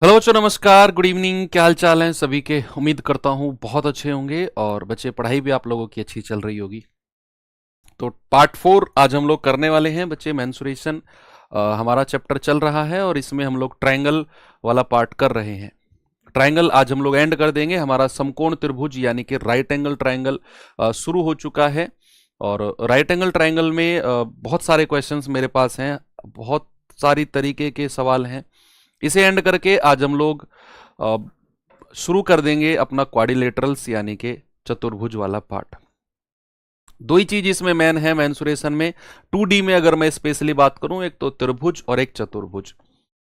Hello बच्चों, नमस्कार, good evening. क्या हाल चाल है सभी के? उम्मीद करता हूँ बहुत अच्छे होंगे। और बच्चे, पढ़ाई भी आप लोगों की अच्छी चल रही होगी। तो पार्ट 4 आज हम लोग करने वाले हैं बच्चे। मेंसुरेशन हमारा चैप्टर चल रहा है और इसमें हम लोग ट्रायंगल वाला पार्ट कर रहे हैं। ट्रायंगल आज हम लोग एंड कर देंगे। हमारा समकोण त्रिभुज यानी कि राइट एंगल ट्रायंगल शुरू हो चुका है। और राइट एंगल ट्रायंगल में बहुत सारे क्वेश्चंस मेरे पास हैं, बहुत सारी तरीके के सवाल हैं। इसे एंड करके आज हम लोग अ, शुरू कर देंगे अपना क्वाड्रिलेटरल्स यानी कि चतुर्भुज वाला पार्ट। दो ही चीज इसमें मेन है मेंसुरेशन में। 2D में अगर मैं स्पेशली बात करूं, एक तो त्रिभुज और एक चतुर्भुज,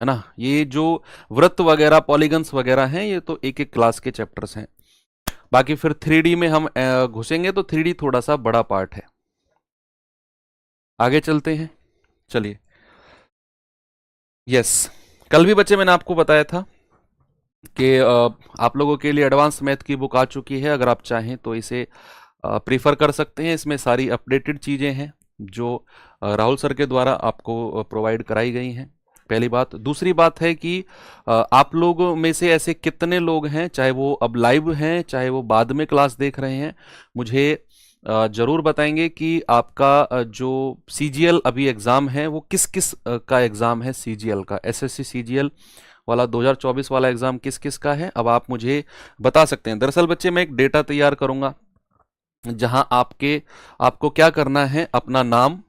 है ना। ये जो वृत्त वगैरह पॉलीगन्स वगैरह हैं, ये तो एक एक क्लास के चैप्टर्स हैं। बाकी फिर 3D में हम घुसेंगे तो 3D थोड़ा सा बड़ा पार्ट है। आगे चलते हैं, चलिए। यस, कल भी बच्चे मैंने आपको बताया था कि आप लोगों के लिए एडवांस मैथ की बुक आ चुकी है। अगर आप चाहें तो इसे प्रीफर कर सकते हैं। इसमें सारी अपडेटेड चीज़ें हैं जो राहुल सर के द्वारा आपको प्रोवाइड कराई गई हैं। पहली बात। दूसरी बात है कि आप लोगों में से ऐसे कितने लोग हैं, चाहे वो अब लाइव हैं चाहे वो बाद में क्लास देख रहे हैं, मुझे जरूर बताएंगे कि आपका जो सीजीएल अभी एग्ज़ाम है वो किस किस का एग्ज़ाम है। सीजीएल का, एसएससी सीजीएल वाला 2024 वाला एग्ज़ाम किस किस का है, अब आप मुझे बता सकते हैं। दरअसल बच्चे, मैं एक डेटा तैयार करूंगा जहां आपको क्या करना है, अपना नाम,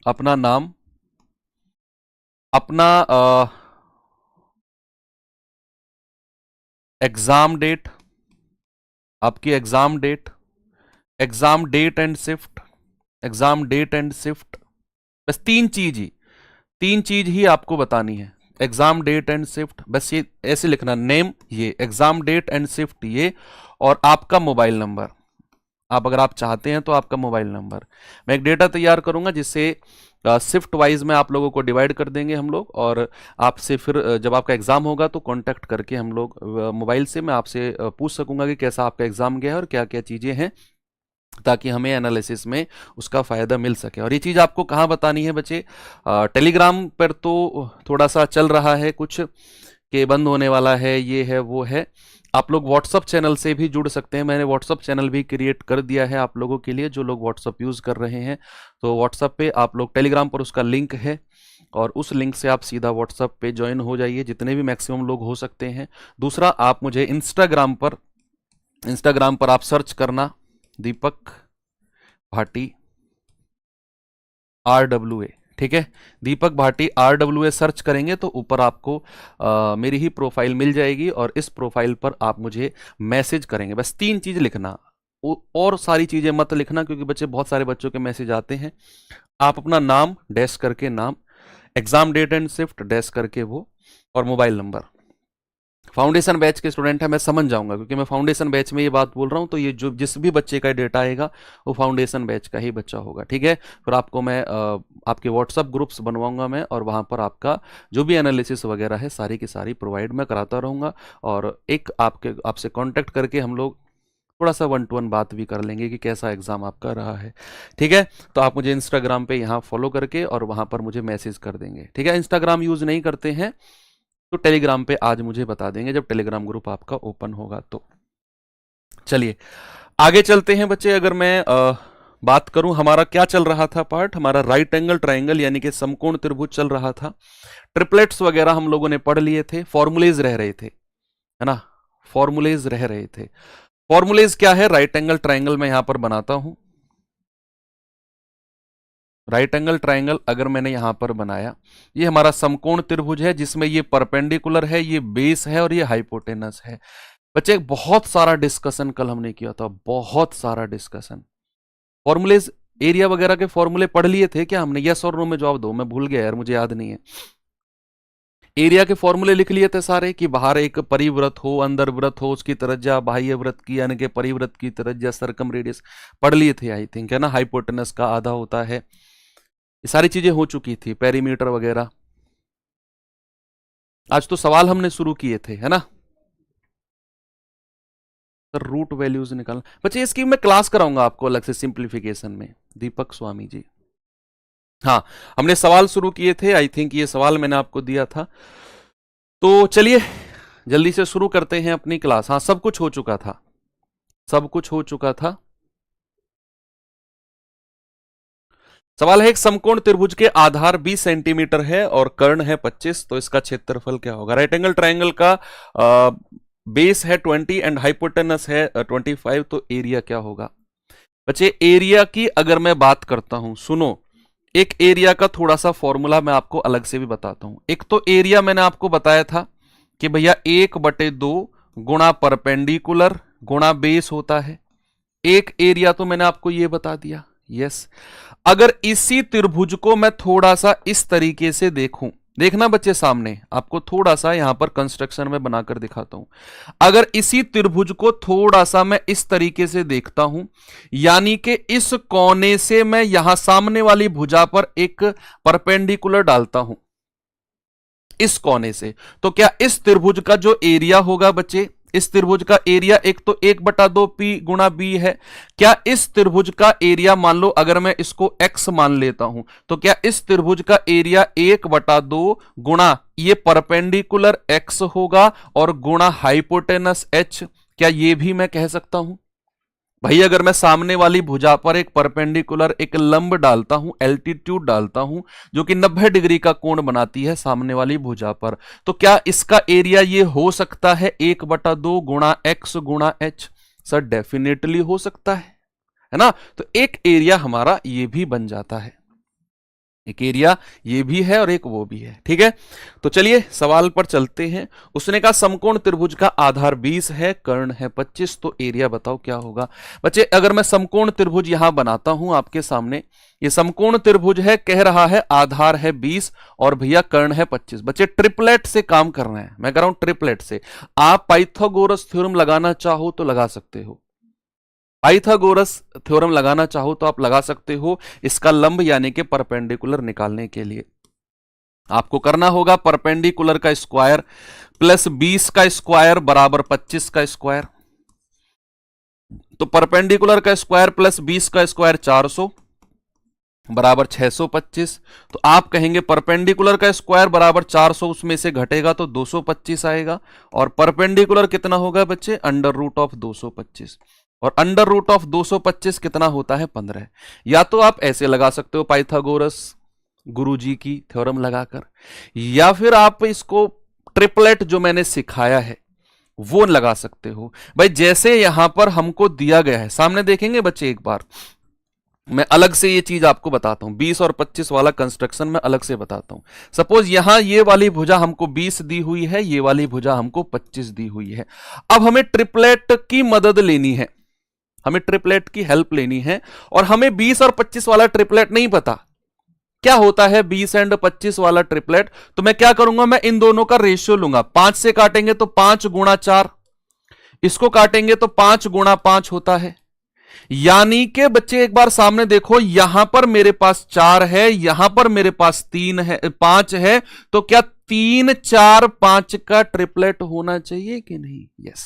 अपना एग्ज़ाम डेट, आपकी exam date and shift, exam date and shift. बस तीन चीज ही आपको बतानी है। एग्जाम डेट एंड शिफ्ट, बस ये ऐसे लिखना, नेम ये, एग्जाम डेट एंड शिफ्ट ये, और आपका मोबाइल नंबर। अगर आप चाहते हैं तो आपका मोबाइल नंबर। मैं एक डेटा तैयार करूंगा जिससे शिफ्ट वाइज में आप लोगों को डिवाइड कर देंगे हम लोग। और आपसे फिर जब आपका एग्जाम होगा तो कांटेक्ट करके हम लोग मोबाइल से मैं आपसे पूछ सकूंगा कि कैसा आपका एग्जाम गया है और क्या क्या चीजें हैं, ताकि हमें एनालिसिस में उसका फ़ायदा मिल सके। और ये चीज़ आपको कहाँ बतानी है बच्चे? टेलीग्राम पर तो थोड़ा सा चल रहा है कुछ कि बंद होने वाला है, ये है वो है। आप लोग व्हाट्सअप चैनल से भी जुड़ सकते हैं। मैंने व्हाट्सअप चैनल भी क्रिएट कर दिया है आप लोगों के लिए, जो लोग व्हाट्सअप यूज़ कर रहे हैं। तो व्हाट्सअप पे आप लोग, टेलीग्राम पर उसका लिंक है और उस लिंक से आप सीधा व्हाट्सअप पे ज्वाइन हो जाइए, जितने भी मैक्सिमम लोग हो सकते हैं। दूसरा, आप मुझे इंस्टाग्राम पर आप सर्च करना, दीपक भाटी RWA, ठीक है। दीपक भाटी RWA सर्च करेंगे तो ऊपर आपको मेरी ही प्रोफाइल मिल जाएगी और इस प्रोफाइल पर आप मुझे मैसेज करेंगे। बस तीन चीज लिखना, और सारी चीजें मत लिखना, क्योंकि बच्चे, बहुत सारे बच्चों के मैसेज आते हैं। आप अपना नाम डैश करके नाम, exam date and shift dash करके वो, और मोबाइल नंबर। फाउंडेशन बैच के स्टूडेंट है, मैं समझ जाऊंगा, क्योंकि मैं फाउंडेशन बैच में ये बात बोल रहा हूं, तो ये जो जिस भी बच्चे का डेटा आएगा वो फाउंडेशन बैच का ही बच्चा होगा, ठीक है। फिर आपको मैं आपके व्हाट्सअप ग्रुप्स बनवाऊंगा मैं, और वहां पर आपका जो भी एनालिसिस वगैरह है सारी की सारी प्रोवाइड मैं कराता रहूंगा। और एक आपसे कांटेक्ट करके हम लोग थोड़ा सा 1-to-1 बात भी कर लेंगे कि कैसा एग्जाम आपका रहा है, ठीक है। तो आप मुझे इंस्टाग्राम पे यहाँ फॉलो करके और वहां पर मुझे मैसेज कर देंगे, ठीक है। इंस्टाग्राम यूज नहीं करते हैं तो टेलीग्राम पे आज मुझे बता देंगे जब टेलीग्राम ग्रुप आपका ओपन होगा तो। चलिए आगे चलते हैं बच्चे। अगर मैं बात करूं, हमारा क्या चल रहा था पार्ट, हमारा राइट एंगल ट्राइंगल यानी कि समकोण त्रिभुज चल रहा था। ट्रिपलेट्स वगैरह हम लोगों ने पढ़ लिए थे, फॉर्मुलेज रह रहे थे, है ना। फॉर्मुलेज रह रहे थे। फॉर्मुलेज क्या है? राइट एंगल ट्राइंगल मैं यहां पर बनाता हूं। राइट एंगल ट्राइंगल अगर मैंने यहां पर बनाया, ये हमारा समकोण त्रिभुज है जिसमें ये परपेंडिकुलर है, ये बेस है और ये हाइपोटेनस है। बच्चे, बहुत सारा डिस्कशन कल हमने किया था, बहुत सारा डिस्कशन। फॉर्मूलेज, एरिया वगैरह के फॉर्मूले पढ़ लिए थे क्या हमने? यस और नो में जवाब दो, मैं भूल गया यार, मुझे याद नहीं है। एरिया के फॉर्मूले लिख लिए थे सारे, कि बाहर एक परिवृत्त हो, अंदर वृत्त हो, उसकी त्रिज्या बाह्य वृत्त की यानी कि परिवृत्त की त्रिज्या, सर्कम रेडियस पढ़ लिए थे आई थिंक, है ना। हाइपोटेनस का आधा होता है, ये सारी चीजें हो चुकी थी, पेरीमीटर वगैरह। आज तो सवाल हमने शुरू किए थे, है ना। सर रूट वैल्यूज निकालना, बच्चे इसकी मैं क्लास कराऊंगा आपको अलग से सिंप्लीफिकेशन में, दीपक स्वामी जी। हाँ, हमने सवाल शुरू किए थे, आई थिंक ये सवाल मैंने आपको दिया था। तो चलिए जल्दी से शुरू करते हैं अपनी क्लास। हाँ, सब कुछ हो चुका था, सब कुछ हो चुका था। सवाल है, एक समकोण त्रिभुज के आधार 20 सेंटीमीटर है और कर्ण है 25, तो इसका क्षेत्रफल क्या होगा। राइट एंगल ट्राइंगल का बेस है 20 एंड हाइपोटेनस है 25, तो एरिया क्या होगा बच्चे। एरिया की अगर मैं बात करता हूं, सुनो, एक एरिया का थोड़ा सा फॉर्मूला मैं आपको अलग से भी बताता हूं। एक तो एरिया मैंने आपको बताया था कि भैया 1/2 गुणा परपेंडिकुलर गुणा बेस होता है। एक एरिया तो मैंने आपको यह बता दिया। यस, अगर इसी त्रिभुज को मैं थोड़ा सा इस तरीके से देखूं, देखना बच्चे सामने, आपको थोड़ा सा यहां पर कंस्ट्रक्शन में बनाकर दिखाता हूं। अगर इसी त्रिभुज को थोड़ा सा मैं इस तरीके से देखता हूं, यानी कि इस कोने से मैं यहां सामने वाली भुजा पर एक परपेंडिकुलर डालता हूं इस कोने से, तो क्या इस त्रिभुज का जो एरिया होगा बच्चे, इस त्रिभुज का एरिया एक तो 1/2 पी गुणा बी है। क्या इस त्रिभुज का एरिया, मान लो अगर मैं इसको x मान लेता हूं, तो क्या इस त्रिभुज का एरिया 1/2 गुणा ये परपेंडिकुलर x होगा और गुणा हाइपोटेनस h। क्या ये भी मैं कह सकता हूं भाई, अगर मैं सामने वाली भुजा पर एक परपेंडिकुलर एक लंब डालता हूं, एल्टीट्यूड डालता हूं, जो कि 90 डिग्री का कोण बनाती है सामने वाली भुजा पर, तो क्या इसका एरिया ये हो सकता है 1/2 गुणा x गुणा h। सर डेफिनेटली हो सकता है ना। तो एक एरिया हमारा ये भी बन जाता है, एक एरिया ये भी है और एक वो भी है। ठीक है, तो चलिए सवाल पर चलते हैं। उसने कहा समकोण त्रिभुज का आधार 20 है, कर्ण है 25, तो एरिया बताओ क्या होगा। बच्चे अगर मैं समकोण त्रिभुज यहां बनाता हूं आपके सामने, ये समकोण त्रिभुज है, कह रहा है आधार है 20 और भैया कर्ण है 25। बच्चे ट्रिपलेट से काम कर रहे हैं, मैं कह रहा हूं ट्रिपलेट से। आप पाइथागोरस थ्योरम लगाना चाहो तो लगा सकते हो, पाइथागोरस थ्योरम लगाना चाहो तो आप लगा सकते हो। इसका लंब यानी कि परपेंडिकुलर निकालने के लिए आपको करना होगा परपेंडिकुलर का स्क्वायर प्लस 20 का स्क्वायर बराबर 25 का स्क्वायर। तो परपेंडिकुलर का स्क्वायर प्लस 20 का स्क्वायर 400 बराबर 625। तो आप कहेंगे परपेंडिकुलर का स्क्वायर बराबर 400, उसमें से घटेगा तो 225 आएगा। और परपेंडिकुलर कितना होगा बच्चे, अंडर रूट ऑफ 225, और अंडर रूट ऑफ 225 कितना होता है 15। या तो आप ऐसे लगा सकते हो पाइथागोरस गुरुजी की थ्योरम लगाकर, या फिर आप इसको ट्रिपलेट जो मैंने सिखाया है वो लगा सकते हो। भाई जैसे यहां पर हमको दिया गया है, सामने देखेंगे बच्चे एक बार, मैं अलग से ये चीज आपको बताता हूं, 20 और 25 वाला कंस्ट्रक्शन में अलग से बताता हूं। सपोज यहां ये वाली भुजा हमको 20 दी हुई है, ये वाली भुजा हमको 25 दी हुई है। अब हमें ट्रिपलेट की मदद लेनी है, हमें ट्रिपलेट की हेल्प लेनी है, और हमें 20 और 25 वाला ट्रिपलेट नहीं पता क्या होता है 20 एंड 25 वाला ट्रिपलेट। तो मैं क्या करूंगा, मैं इन दोनों का रेशियो लूंगा, 5 से काटेंगे तो 5 गुणा 4, इसको काटेंगे तो 5 गुणा 5 होता है। यानी कि बच्चे एक बार सामने देखो, यहां पर मेरे पास 4 है, यहां पर मेरे पास 3 है, 5 है, तो क्या 3 4 5 का ट्रिपलेट होना चाहिए कि नहीं। यस,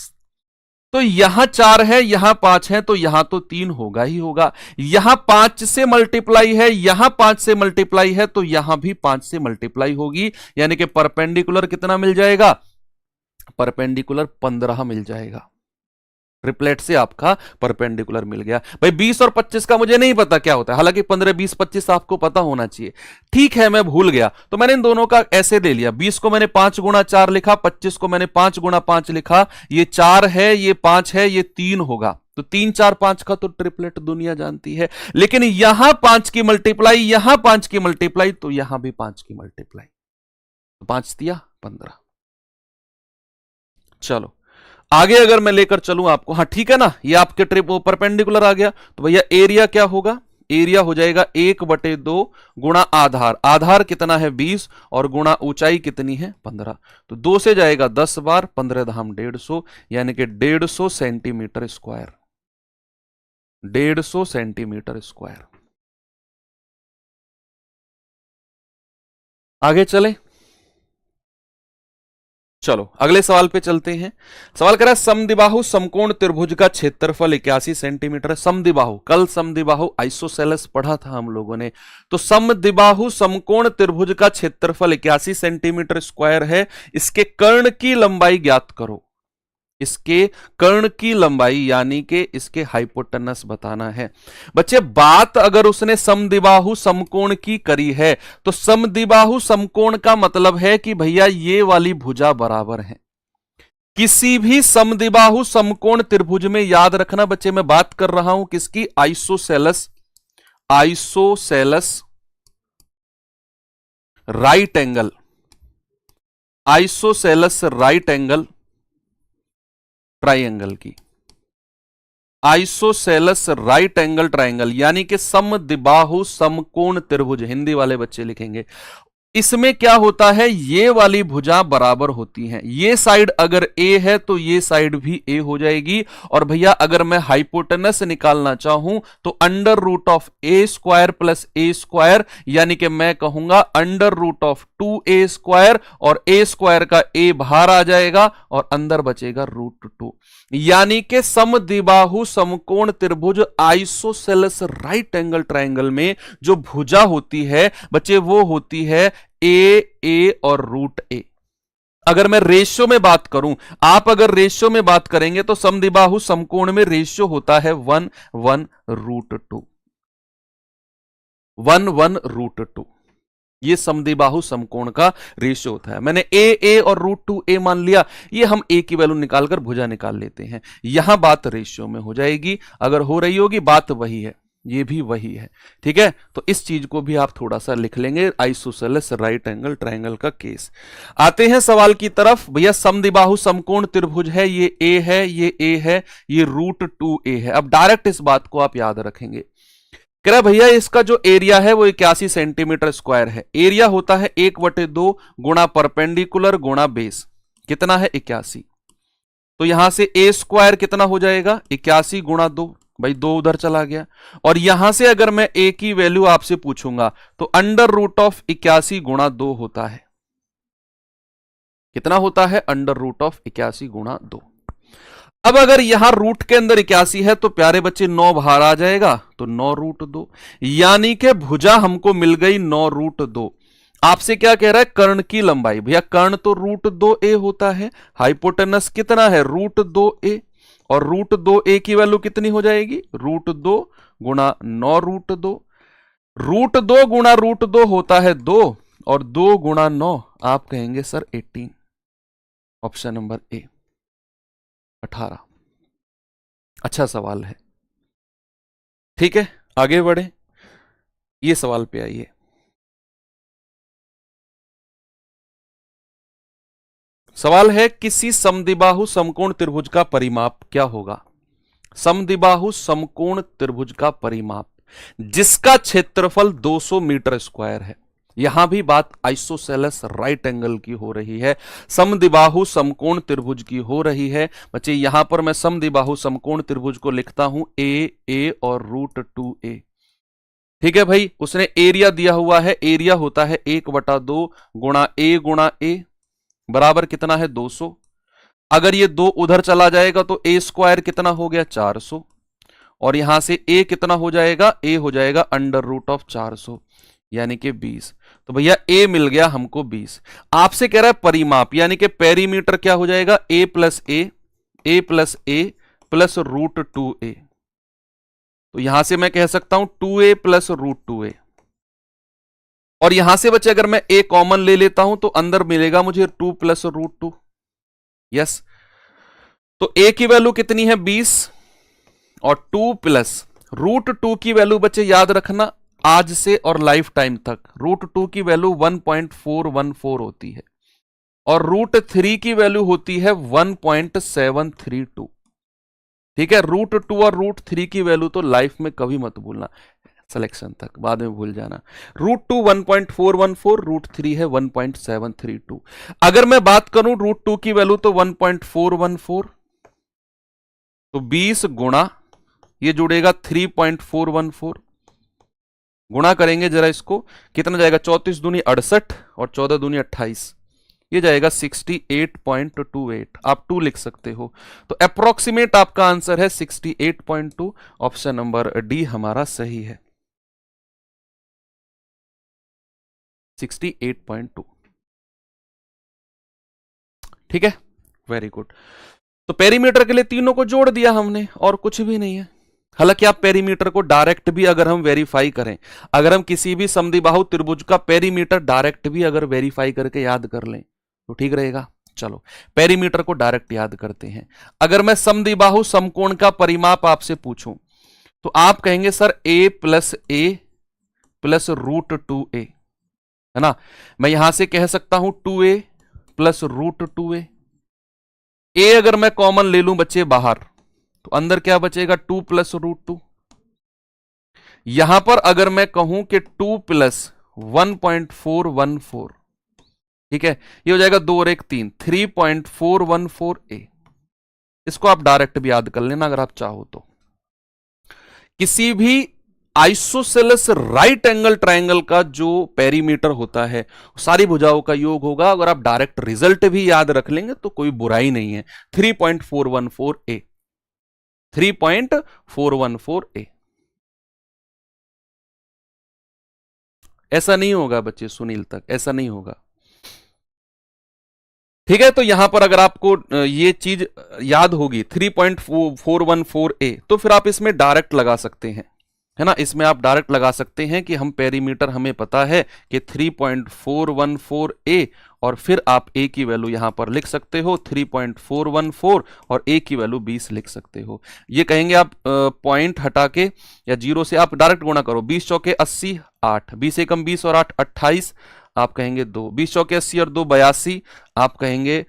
तो यहां 4 है, यहां 5 है, तो यहां तो 3 होगा ही होगा। यहां 5 से मल्टीप्लाई है, यहां 5 से मल्टीप्लाई है, तो यहां भी 5 से मल्टीप्लाई होगी, यानी कि परपेंडिकुलर कितना मिल जाएगा, परपेंडिकुलर 15 मिल जाएगा। ट्रिपलेट से आपका परपेंडिकुलर मिल गया। भाई 20 और 25 का मुझे नहीं पता क्या होता है, हालांकि 15 20 25 आपको पता होना चाहिए। ठीक है, मैं भूल गया, तो मैंने इन दोनों का ऐसे दे लिया, 20 को मैंने 5 गुणा 4 लिखा, 25 को मैंने 5 गुणा 5 लिखा। ये 4 है, ये 5 है, ये 3 होगा, तो 3 4 5 का तो ट्रिपलेट दुनिया जानती है। लेकिन यहां 5 की मल्टीप्लाई, यहां 5 की मल्टीप्लाई, तो यहां भी 5 की मल्टीप्लाई, तो 5 दिया 15। चलो आगे अगर मैं लेकर चलूं आपको, हाँ ठीक है ना, ये आपके ट्रिप परपेंडिकुलर आ गया, तो भैया एरिया क्या होगा, एरिया हो जाएगा 1/2 गुणा आधार, आधार कितना है 20 और गुणा ऊंचाई कितनी है 15, तो 2 से जाएगा 10 बार, 15 धाम 150, यानी कि 150 सेंटीमीटर स्क्वायर, 150 सेंटीमीटर स्क्वायर। आगे चले, चलो अगले सवाल पे चलते हैं। सवाल कह रहा है समद्विबाहु समकोण त्रिभुज का क्षेत्रफल 81 सेंटीमीटर है। समद्विबाहु, कल समद्विबाहु आइसोसेलेस पढ़ा था हम लोगों ने। तो समद्विबाहु समकोण त्रिभुज का क्षेत्रफल 81 सेंटीमीटर स्क्वायर है। इसके कर्ण की लंबाई ज्ञात करो। इसके कर्ण की लंबाई यानी कि इसके हाइपोटेनस बताना है। बच्चे बात अगर उसने समद्विबाहु समकोण की करी है तो समद्विबाहु समकोण का मतलब है कि भैया ये वाली भुजा बराबर है। किसी भी समद्विबाहु समकोण त्रिभुज में याद रखना बच्चे, मैं बात कर रहा हूं किसकी, isosceles, isosceles right angle, isosceles right angle triangle की, आइसोसेलस राइट एंगल ट्राइंगल यानी कि समद्विबाहु समकोण त्रिभुज, हिंदी वाले बच्चे लिखेंगे। इसमें क्या होता है, ये वाली भुजा बराबर होती हैं। ये साइड अगर ए है तो ये साइड भी ए हो जाएगी। और भैया अगर मैं हाइपोटेनस निकालना चाहूं तो under root of A square plus A square, यानी कि मैं कहूंगा under root of 2a square, और ए स्क्वायर का ए बाहर आ जाएगा और अंदर बचेगा √2। यानी कि समद्विबाहु समकोण त्रिभुज आइसोसेलस राइट एंगल ट्राइंगल में जो भुजा होती है बच्चे वो होती है ए और √a। अगर मैं रेशियो में बात करूं, आप अगर रेशियो में बात करेंगे तो समद्विबाहु समकोण में रेशियो होता है 1:1√2, 1:1√2। ये समद्विबाहु समकोण का रेशियो होता है। मैंने ए और √2a मान लिया, ये हम a की वैल्यू निकालकर भुजा निकाल लेते हैं। यहां बात रेशियो में हो जाएगी, अगर हो रही होगी बात वही है, ये भी वही है। ठीक है, तो इस चीज को भी आप थोड़ा सा लिख लेंगे, आइसोसेलस राइट एंगल ट्राइंगल का केस। आते हैं सवाल की तरफ। भैया समद्विबाहु समकोण त्रिभुज है, ये a है, ये a है, ये √2a है। अब डायरेक्ट इस बात को आप याद रखेंगे। कह रहा भैया इसका जो एरिया है वो 81 सेंटीमीटर स्क्वायर है। एरिया होता है 1/2 गुणा परपेंडिकुलर गुणा बेस, कितना है 81। तो यहां से a स्क्वायर कितना हो जाएगा 81 गुणा 2, भाई 2 उधर चला गया। और यहां से अगर मैं a की वैल्यू आपसे पूछूंगा तो अंडर रूट ऑफ 81 गुणा 2 होता है, कितना होता है अंडर रूट ऑफ 81 गुणा 2। अब अगर यहां रूट के अंदर 81 है तो प्यारे बच्चे 9 बाहर आ जाएगा तो 9√2, यानी कि भुजा हमको मिल गई 9√2। आपसे क्या कह रहा है, कर्ण की लंबाई। भैया कर्ण तो √2a होता है, हाइपोटेनस कितना है √2a, और √2a की वैल्यू कितनी हो जाएगी √2 गुणा 9√2। √2 गुणा √2 होता है 2, और 2 गुणा 9 आप कहेंगे सर 18। Option number A 18। अच्छा सवाल है। ठीक है, आगे बढ़े, ये सवाल पे आइए। सवाल है किसी समद्विबाहु समकोण त्रिभुज का परिमाप क्या होगा। समद्विबाहु समकोण त्रिभुज का परिमाप जिसका क्षेत्रफल 200 मीटर स्क्वायर है। यहां भी बात आइसोसेलस राइट एंगल की हो रही है, समद्विबाहु समकोण त्रिभुज की हो रही है। बच्चे यहां पर मैं समद्विबाहु समकोण त्रिभुज को लिखता हूं a और √2a। ठीक है भाई, उसने एरिया दिया हुआ है, एरिया होता है 1/2 गुणा a बराबर कितना है 200। अगर ये 2 उधर चला जाएगा तो a स्क्वायर कितना हो गया 400, और यहां से a कितना हो जाएगा, a हो जाएगा अंडर रूट ऑफ 400 यानी कि 20। तो भैया a मिल गया हमको 20। आपसे कह रहा है परिमाप, यानी कि पेरीमीटर क्या हो जाएगा a plus a plus √2a। तो यहां से मैं कह सकता हूं 2a प्लस √2a, और यहां से बच्चे अगर मैं a कॉमन ले लेता हूं तो अंदर मिलेगा मुझे 2 प्लस √2। यस, तो a की वैल्यू कितनी है 20, और 2 प्लस √2 की वैल्यू बच्चे याद रखना आज से और लाइफ टाइम तक √2 की वैल्यू 1.414 होती है, और √3 की वैल्यू होती है 1.732। ठीक है, √2 और √3 की वैल्यू तो लाइफ में कभी मत भूलना, सिलेक्शन तक बाद में भूल जाना। √2 1.414, √3 है 1.732। अगर मैं बात करूं √2 की वैल्यू तो 1.414, तो 20 गुणा ये जुड़ेगा 3.414, गुणा करेंगे जरा इसको, कितना जाएगा 34 दूनी 68 और 14 दूनी 28, ये जाएगा 68.28, आप 2 लिख सकते हो। तो अप्रोक्सीमेट आपका आंसर है 68.2, ऑप्शन नंबर डी हमारा सही है, 68.2। ठीक है, वेरी गुड। तो पेरीमीटर के लिए तीनों को जोड़ दिया हमने और कुछ भी नहीं है। हालांकि आप पेरीमीटर को डायरेक्ट भी अगर हम वेरीफाई करें, अगर हम किसी भी समद्विबाहु त्रिभुज का पेरीमीटर डायरेक्ट भी अगर वेरीफाई करके याद कर लें तो ठीक रहेगा। चलो पेरीमीटर को डायरेक्ट याद करते हैं। अगर मैं समद्विबाहु समकोण का परिमाप आपसे पूछूं तो आप कहेंगे सर a प्लस √2a, है ना। मैं यहां से कह सकता हूं 2a प्लस √2a। ए अगर मैं कॉमन ले लूं बच्चे बाहर तो अंदर क्या बचेगा 2 प्लस √2। यहां पर अगर मैं कहूं कि 2 प्लस 1.414, ठीक है, ये हो जाएगा 2 और 1 3, 3.414a। इसको आप डायरेक्ट भी याद कर लेना अगर आप चाहो तो। किसी भी आइसोसेलेस राइट एंगल ट्रायंगल का जो पेरीमीटर होता है सारी भुजाओं का योग होगा। अगर आप डायरेक्ट रिजल्ट भी याद रख लेंगे तो कोई बुराई नहीं है। 3.414a, 3.414a। ऐसा नहीं होगा बच्चे सुनील तक, ऐसा नहीं होगा। ठीक है, तो यहां पर अगर आपको ये चीज याद होगी 3.414a, तो फिर आप इसमें डायरेक्ट लगा सकते हैं, है ना। इसमें आप डायरेक्ट लगा सकते हैं कि हम पेरीमीटर हमें पता है कि 3.414a, और फिर आप a की वैल्यू यहां पर लिख सकते हो 3.414 और a की वैल्यू 20 लिख सकते हो। ये कहेंगे आप पॉइंट हटा के या जीरो से आप डायरेक्ट गुणा करो। 20 चौके 80, 8, 20 एकम 20 और 8 28, आप कहेंगे 2, 20 चौके 80 और 2 82, आप कहेंगे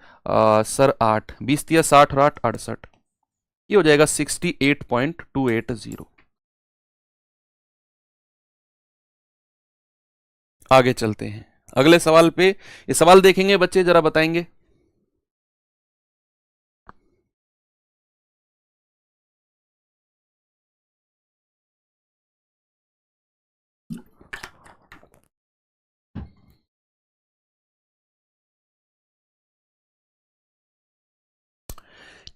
सर 8, 20 तिया 60 और 8 68। ये हो जाएगा 68.280। आगे चलते हैं अगले सवाल पे। ये सवाल देखेंगे बच्चे, जरा बताएंगे।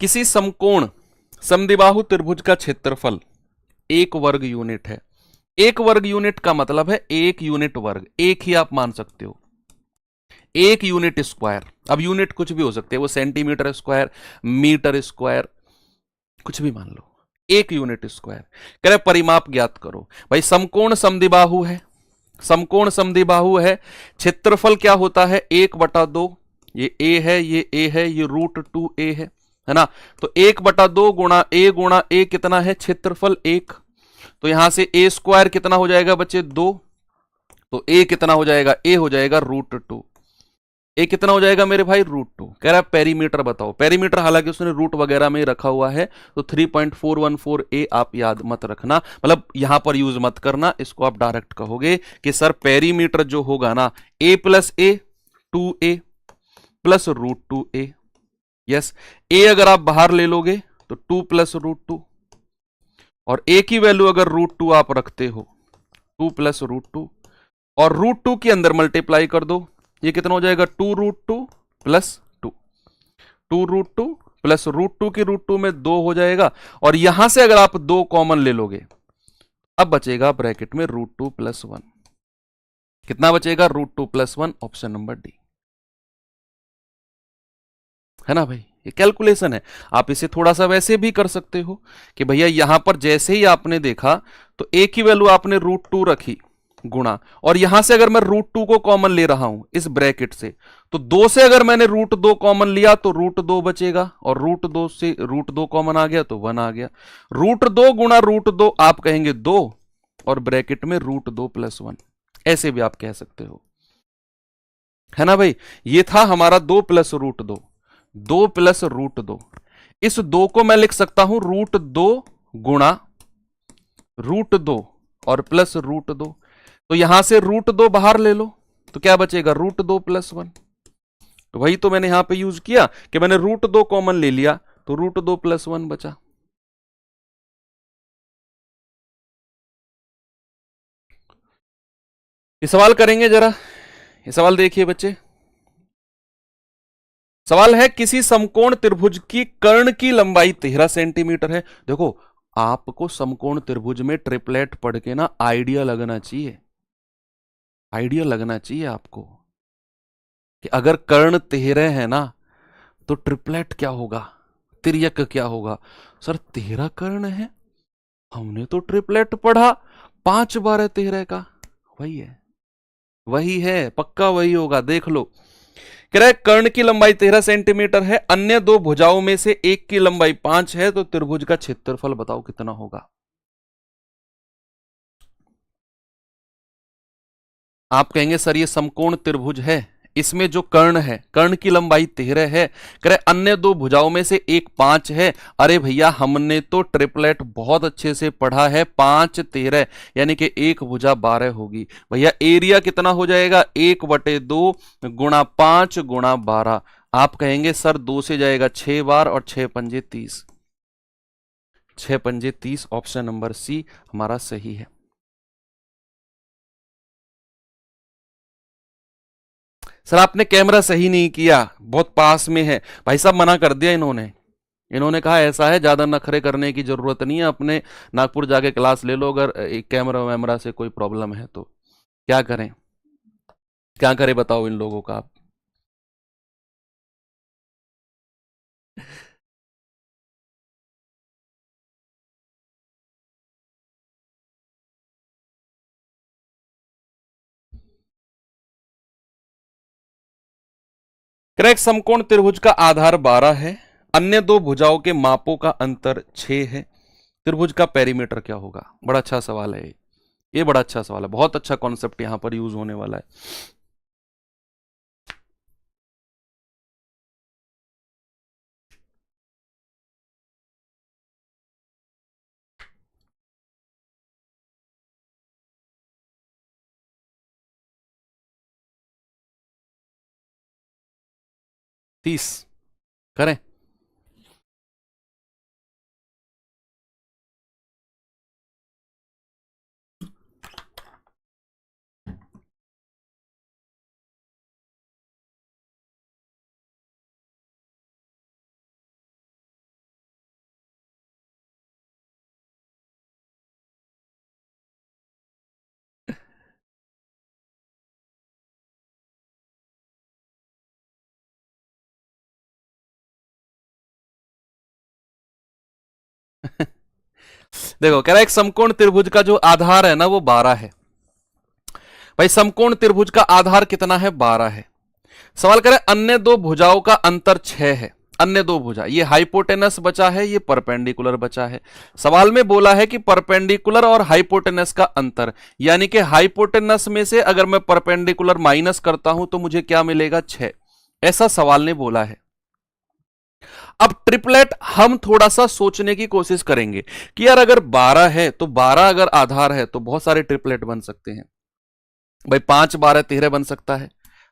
किसी समकोण समद्विबाहु त्रिभुज का क्षेत्रफल 1 वर्ग यूनिट है। 1 वर्ग यूनिट का मतलब है 1 यूनिट वर्ग, एक ही आप मान सकते हो, 1 यूनिट स्क्वायर। अब यूनिट कुछ भी हो सकते हैं, वो सेंटीमीटर स्क्वायर, मीटर स्क्वायर, कुछ भी मान लो, 1 यूनिट स्क्वायर। कह रहे परिमाप ज्ञात करो। भाई समकोण समद्विबाहु है, समकोण समद्विबाहु है, क्षेत्रफल क्या होता है 1/2। ये a है, ये a है, ये √2a है ना। तो 1/2 गुणा a कितना है क्षेत्रफल 1। तो यहां से a स्क्वायर कितना हो जाएगा बच्चे 2, तो a कितना हो जाएगा, a हो जाएगा √2। ए कितना हो जाएगा मेरे भाई √2। कह रहा है पेरीमीटर बताओ। पेरीमीटर हालांकि उसने रूट वगैरह में रखा हुआ है, तो 3.414a आप याद मत रखना, मतलब यहां पर यूज मत करना। इसको आप डायरेक्ट कहोगे कि सर पेरीमीटर जो होगा ना a plus a 2a plus √2a। Yes, a अगर आप बाहर ले लोगे तो 2 प्लस √2, और a की वैल्यू अगर √2 आप रखते हो 2 प्लस √2, और √2 के अंदर मल्टीप्लाई कर दो। ये कितना हो जाएगा 2√2 प्लस 2, 2√2 प्लस √2 की √2 में 2 हो जाएगा। और यहां से अगर आप 2 कॉमन ले लोगे, अब बचेगा ब्रैकेट में √2 प्लस 1। कितना बचेगा √2 प्लस 1, ऑप्शन नंबर डी, है ना भाई। ये कैलकुलेशन है, आप इसे थोड़ा सा वैसे भी कर सकते हो कि भैया यहां पर जैसे ही आपने देखा तो a की वैल्यू आपने √2 रखी गुणा, और यहां से अगर मैं √2 को कॉमन ले रहा हूं इस ब्रैकेट से, तो 2 से अगर मैंने √2 कॉमन लिया तो √2 बचेगा, और √2 से √2 कॉमन आ गया तो 1 आ गया। √2 गुणा √2 आप कहेंगे 2, और ब्रैकेट में √2 प्लस 1, ऐसे भी आप कह सकते हो, है ना भाई। ये था हमारा 2 प्लस √2, 2 प्लस √2। इस 2 को मैं लिख सकता हूं √2 गुणा √2 और प्लस √2। तो यहां से √2 बाहर ले लो तो क्या बचेगा √2 प्लस 1। तो वही तो मैंने यहां पे यूज किया कि मैंने √2 कॉमन ले लिया तो √2 प्लस 1 बचा। ये सवाल करेंगे जरा, ये सवाल देखिए बच्चे। सवाल है किसी समकोण त्रिभुज की कर्ण की लंबाई 13 सेंटीमीटर है। देखो, आपको समकोण त्रिभुज में ट्रिपलेट पढ़ के ना आइडिया लगना चाहिए, आइडिया लगना चाहिए आपको कि अगर कर्ण 13 है ना तो ट्रिपलेट क्या होगा, तिर्यक क्या होगा। सर 13 कर्ण है, हमने तो ट्रिपलेट पढ़ा 5 12 13 का। वही है, वही है, पक्का वही होगा, देख लो। कह रहा है कर्ण की लंबाई 13 सेंटीमीटर है, अन्य दो भुजाओं में से एक की लंबाई 5 है, तो त्रिभुज का क्षेत्रफल बताओ कितना होगा। आप कहेंगे सर ये समकोण त्रिभुज है, इसमें जो कर्ण है, कर्ण की लंबाई 13 है, करे अन्य दो भुजाओं में से एक 5 है। अरे भैया हमने तो ट्रिपलेट बहुत अच्छे से पढ़ा है, 5 13 यानी कि एक भुजा 12 होगी। भैया एरिया कितना हो जाएगा, 1/2 गुणा 5 गुणा 12। आप कहेंगे सर 2 से जाएगा 6 बार और 6 पंजे 30, 6 पंजे 30, ऑप्शन नंबर सी हमारा सही है। सर आपने कैमरा सही नहीं किया, बहुत पास में है। भाई साहब मना कर दिया इन्होंने, इन्होंने कहा ऐसा है ज्यादा नखरे करने की जरूरत नहीं है, अपने नागपुर जाके क्लास ले लो, अगर एक कैमरा वैमरा से कोई प्रॉब्लम है तो। क्या करें, क्या करें बताओ इन लोगों का आप। क्रैक समकोण त्रिभुज का आधार 12 है, अन्य दो भुजाओं के मापों का अंतर 6 है, त्रिभुज का पेरीमीटर क्या होगा। बड़ा अच्छा सवाल है ये बड़ा अच्छा सवाल है, बहुत अच्छा कॉन्सेप्ट यहां पर यूज होने वाला है। तीस करें। देखो कह रहा है एक समकोण त्रिभुज का जो आधार है ना वो 12 है। भाई समकोण त्रिभुज का आधार कितना है, 12 है। सवाल करें अन्य दो भुजाओं का अंतर 6 है, अन्य दो भुजा, ये हाइपोटेनस बचा है, ये परपेंडिकुलर बचा है। सवाल में बोला है कि परपेंडिकुलर और हाइपोटेनस का अंतर, यानी कि हाइपोटेनस में से अगर मैं परपेंडिकुलर माइनस करता हूं तो मुझे क्या मिलेगा, 6। ऐसा सवाल ने बोला है। अब ट्रिपलेट हम थोड़ा सा सोचने की कोशिश करेंगे कि यार अगर 12 है तो 12 अगर आधार है तो बहुत सारे ट्रिपलेट बन सकते हैं। भाई 5 12 13 बन सकता है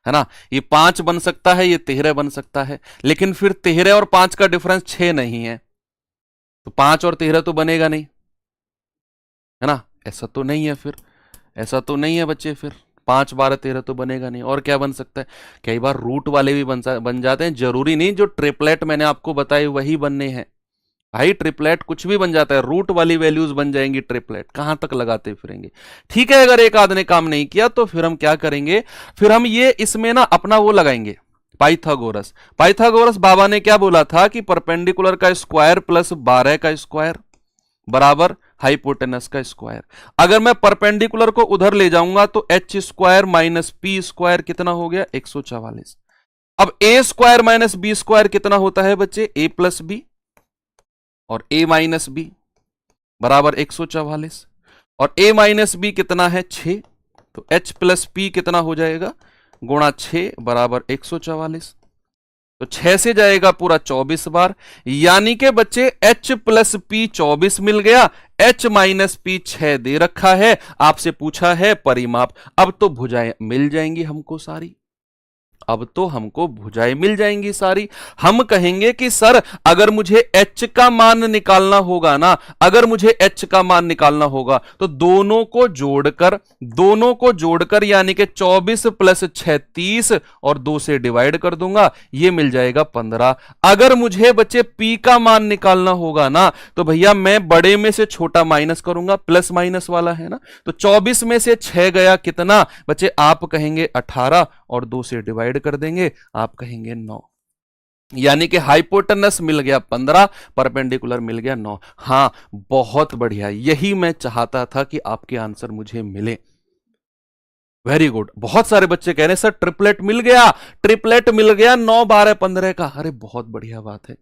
ना, ये 5 बन सकता है, ये 13 बन सकता है, लेकिन फिर 13 और 5 का डिफरेंस 6 नहीं है, तो 5 और 13 तो बनेगा नहीं, है ना। ऐसा तो नहीं है, फिर ऐसा तो नहीं है बच्चे, फिर 5 12 13 तो बनेगा नहीं। और क्या बन सकता है, कई बार रूट वाले भी बन जाते हैं, जरूरी नहीं जो ट्रिपलेट मैंने आपको बताई वही बनने हैं। भाई ट्रिपलेट कुछ भी बन जाता है, रूट वाली वैल्यूज बन जाएंगी, ट्रिपलेट कहां तक लगाते फिरेंगे। ठीक है, अगर एक आध ने काम नहीं किया तो फिर हम क्या करेंगे, फिर हम ये इसमें ना अपना वो लगाएंगे, पाइथागोरस। पाइथागोरस बाबा ने क्या बोला था कि परपेंडिकुलर का स्क्वायर प्लस 12 का स्क्वायर बराबर हाइपोटेनस का स्क्वायर। अगर मैं परपेंडिकुलर को उधर ले जाऊंगा तो H square minus P square कितना हो गया, 144। अब ए स्क्वायर माइनस बी स्क्वायर कितना होता है बच्चे, ए प्लस बी, और a माइनस बी बराबर 144, और a माइनस बी कितना है, 6, तो h प्लस पी कितना हो जाएगा, गुणा 6 बराबर 144। तो 6 से जाएगा पूरा 24 बार, यानी कि बच्चे h प्लस पी 24 मिल गया, h माइनस पी 6 दे रखा है, आपसे पूछा है परिमाप। अब तो भुजाएं मिल जाएंगी हमको सारी, अब तो हमको भुजाएं मिल जाएंगी सारी। हम कहेंगे कि सर अगर मुझे h का मान निकालना होगा ना, अगर मुझे h का मान निकालना होगा तो दोनों को जोड़कर यानी कि 24 प्लस 36 और 2 से डिवाइड कर दूंगा, ये मिल जाएगा 15। अगर मुझे बच्चे p का मान निकालना होगा ना तो भैया मैं बड़े में से छोटा माइनस करूंगा, प्लस माइनस वाला है ना, तो 24 में से 6 गया कितना बच्चे, आप कहेंगे 18 और 2 से डिवाइड कर देंगे, आप कहेंगे 9। यानी कि हाइपोटेनस मिल गया 15, परपेंडिकुलर मिल गया 9। हां बहुत बढ़िया, यही मैं चाहता था कि आपके आंसर मुझे मिले। Very good. बहुत सारे बच्चे कह रहे हैं सर ट्रिपलेट मिल गया, ट्रिपलेट मिल गया 9 12 15 का। अरे बहुत बढ़िया बात है।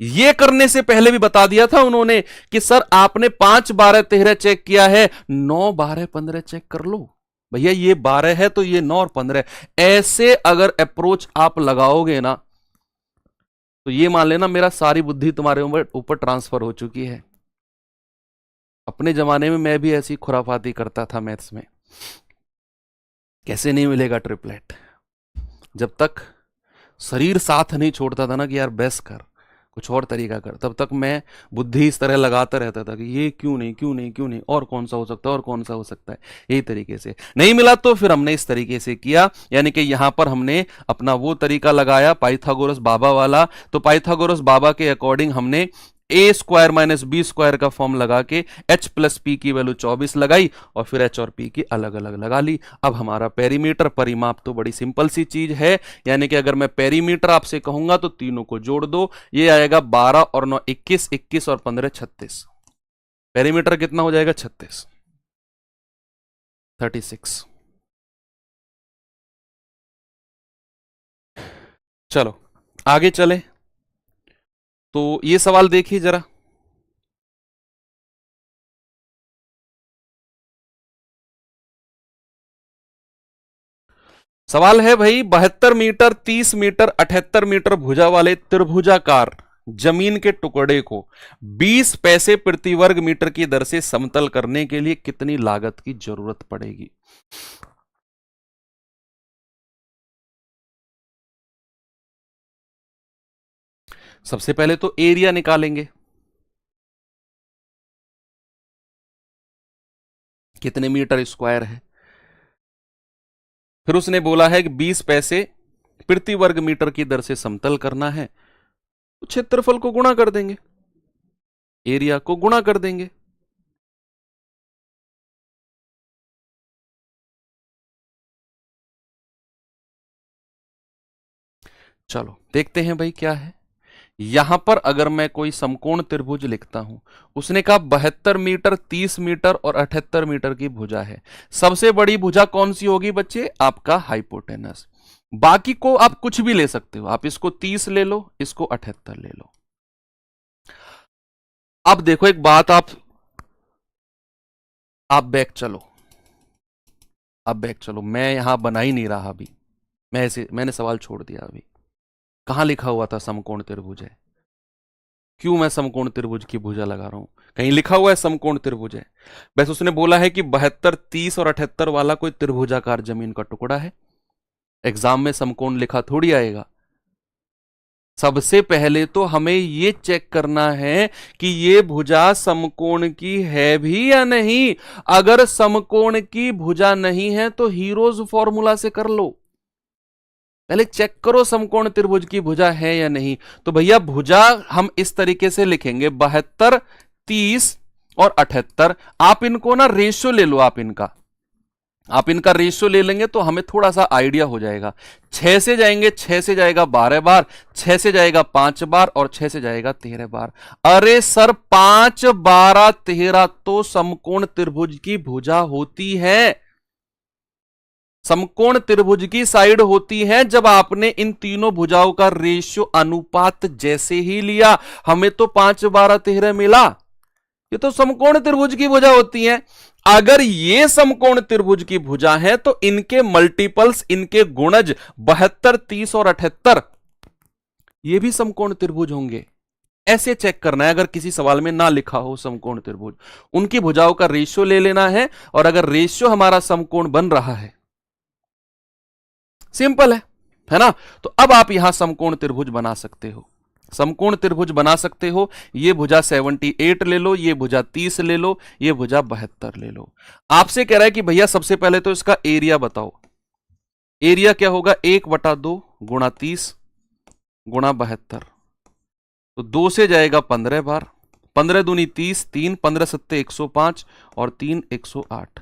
ये करने से पहले भी बता दिया था उन्होंने कि सर आपने 5 12 13 चेक किया है, 9 12 15 चेक कर लो। भैया ये 12 है तो ये 9 और 15। ऐसे अगर अप्रोच आप लगाओगे ना तो ये मान लेना मेरा सारी बुद्धि तुम्हारे ऊपर ट्रांसफर हो चुकी है। अपने जमाने में मैं भी ऐसी खुराफाती करता था मैथ्स में। कैसे नहीं मिलेगा ट्रिपलेट, जब तक शरीर साथ नहीं छोड़ता था ना कि यार बेस कर, कुछ और तरीका कर, तब तक मैं बुद्धि इस तरह लगाता रहता था कि ये क्यों नहीं क्यों नहीं क्यों नहीं, और कौन सा हो सकता है और कौन सा हो सकता है। यही तरीके से नहीं मिला तो फिर हमने इस तरीके से किया, यानी कि यहां पर हमने अपना वो तरीका लगाया पाइथागोरस बाबा वाला। तो पाइथागोरस बाबा के अकॉर्डिंग हमने ए स्क्वायर माइनस बी स्क्वायर का फॉर्म लगा के h प्लस पी की वैल्यू 24 लगाई और फिर h और p की अलग अलग लगा ली। अब हमारा पेरीमीटर परिमाप तो बड़ी सिंपल सी चीज है, यानी कि अगर मैं पेरीमीटर आपसे कहूंगा तो तीनों को जोड़ दो, ये आएगा 12 और 9 21, 21 और 15 36। पेरीमीटर कितना हो जाएगा 36, 36। चलो आगे चले, तो ये सवाल देखिए जरा। सवाल है भाई 72 मीटर 30 मीटर 78 मीटर भुजा वाले त्रिभुजाकार जमीन के टुकड़े को 20 पैसे प्रति वर्ग मीटर की दर से समतल करने के लिए कितनी लागत की जरूरत पड़ेगी। सबसे पहले तो एरिया निकालेंगे, कितने मीटर स्क्वायर है। फिर उसने बोला है कि 20 पैसे प्रति वर्ग मीटर की दर से समतल करना है, तो क्षेत्रफल को गुणा कर देंगे, एरिया को गुणा कर देंगे। चलो देखते हैं भाई क्या है। यहां पर अगर मैं कोई समकोण त्रिभुज लिखता हूं, उसने कहा 72 मीटर 30 मीटर और 78 मीटर की भुजा है। सबसे बड़ी भुजा कौन सी होगी बच्चे, आपका हाइपोटेनस। बाकी को आप कुछ भी ले सकते हो, आप इसको 30 ले लो, इसको 78 ले लो। अब देखो एक बात, आप बैक चलो, अब बैक चलो, मैं यहां बना ही नहीं रहा अभी, मैंने सवाल छोड़ दिया अभी। कहां लिखा हुआ था समकोण त्रिभुज है, क्यों मैं समकोण त्रिभुज की भुजा लगा रहा हूं, कहीं लिखा हुआ है समकोण त्रिभुज है। बस उसने बोला है कि 72 30 और 78 वाला कोई त्रिभुजाकार जमीन का टुकड़ा है। एग्जाम में समकोण लिखा थोड़ी आएगा। सबसे पहले तो हमें यह चेक करना है कि यह भुजा समकोण की है भी या नहीं। अगर समकोण की भुजा नहीं है तो हीरोज फॉर्मूला से कर लो, पहले चेक करो समकोण त्रिभुज की भुजा है या नहीं। तो भैया भुजा हम इस तरीके से लिखेंगे 72 30 और 78। आप इनको ना रेशियो ले लो, आप इनका रेशियो ले लेंगे तो हमें थोड़ा सा आइडिया हो जाएगा। 6 से जाएंगे, 6 से जाएगा 12 बार, 6 से जाएगा 5 बार और 6 से जाएगा 13 बार। अरे सर 5 12 13 तो समकोण त्रिभुज की भुजा होती है, समकोण त्रिभुज की साइड होती है जब आपने इन तीनों भुजाओं का रेशियो अनुपात जैसे ही लिया। हमें तो 5 12 13 मिला, ये तो समकोण त्रिभुज की भुजा होती है। अगर ये समकोण त्रिभुज की भुजा है तो इनके मल्टीपल्स, इनके गुणज 72 30 और 78 ये भी समकोण त्रिभुज होंगे। ऐसे चेक करना है, अगर किसी सवाल में ना लिखा हो समकोण त्रिभुज, उनकी भुजाओं का रेशियो ले लेना है, और अगर रेशियो हमारा समकोण बन रहा है, सिंपल है, है ना। तो अब आप यहां समकोण त्रिभुज बना सकते हो, समकोण त्रिभुज बना सकते हो। ये भुजा 78 ले लो, ये भुजा 30 ले लो, ये भुजा 72 ले लो। आपसे कह रहा है कि भैया सबसे पहले तो इसका एरिया बताओ। एरिया क्या होगा, 1/2 गुणा 30 गुणा 72, तो 2 से जाएगा 15 बार, 15 दूनी 30, 3 15 सत्ते 105 और 3 108,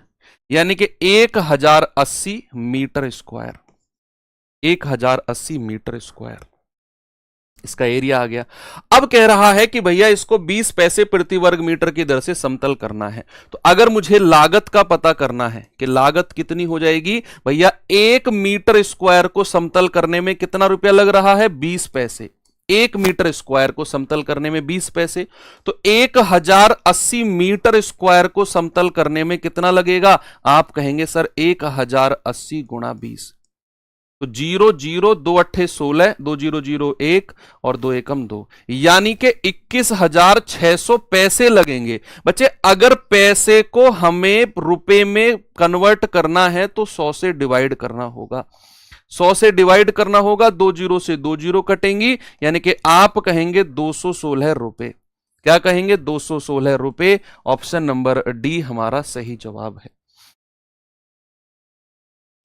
यानी कि 1080 मीटर स्क्वायर, 1080 मीटर स्क्वायर इसका एरिया आ गया। अब कह रहा है कि भैया इसको 20 पैसे प्रति वर्ग मीटर की दर से समतल करना है। तो अगर मुझे लागत का पता करना है कि लागत कितनी हो जाएगी, भैया 1 मीटर स्क्वायर को समतल करने में कितना रुपया लग रहा है, 20 पैसे। 1 मीटर स्क्वायर को समतल करने में 20 पैसे, तो 1080 मीटर स्क्वायर को समतल करने में कितना लगेगा। आप कहेंगे सर 1080 गुणा 20, तो 0 0 2 अट्ठे 16, 2 0 0 1 और 2 एकम 2, यानी कि 21,600 पैसे लगेंगे। बच्चे अगर पैसे को हमें रुपए में कन्वर्ट करना है तो 100 से डिवाइड करना होगा, 100 से डिवाइड करना होगा, 2 0 से 2 0 कटेंगी, यानी कि आप कहेंगे 216 रुपए। क्या कहेंगे, 216 रुपए। ऑप्शन नंबर डी हमारा सही जवाब है।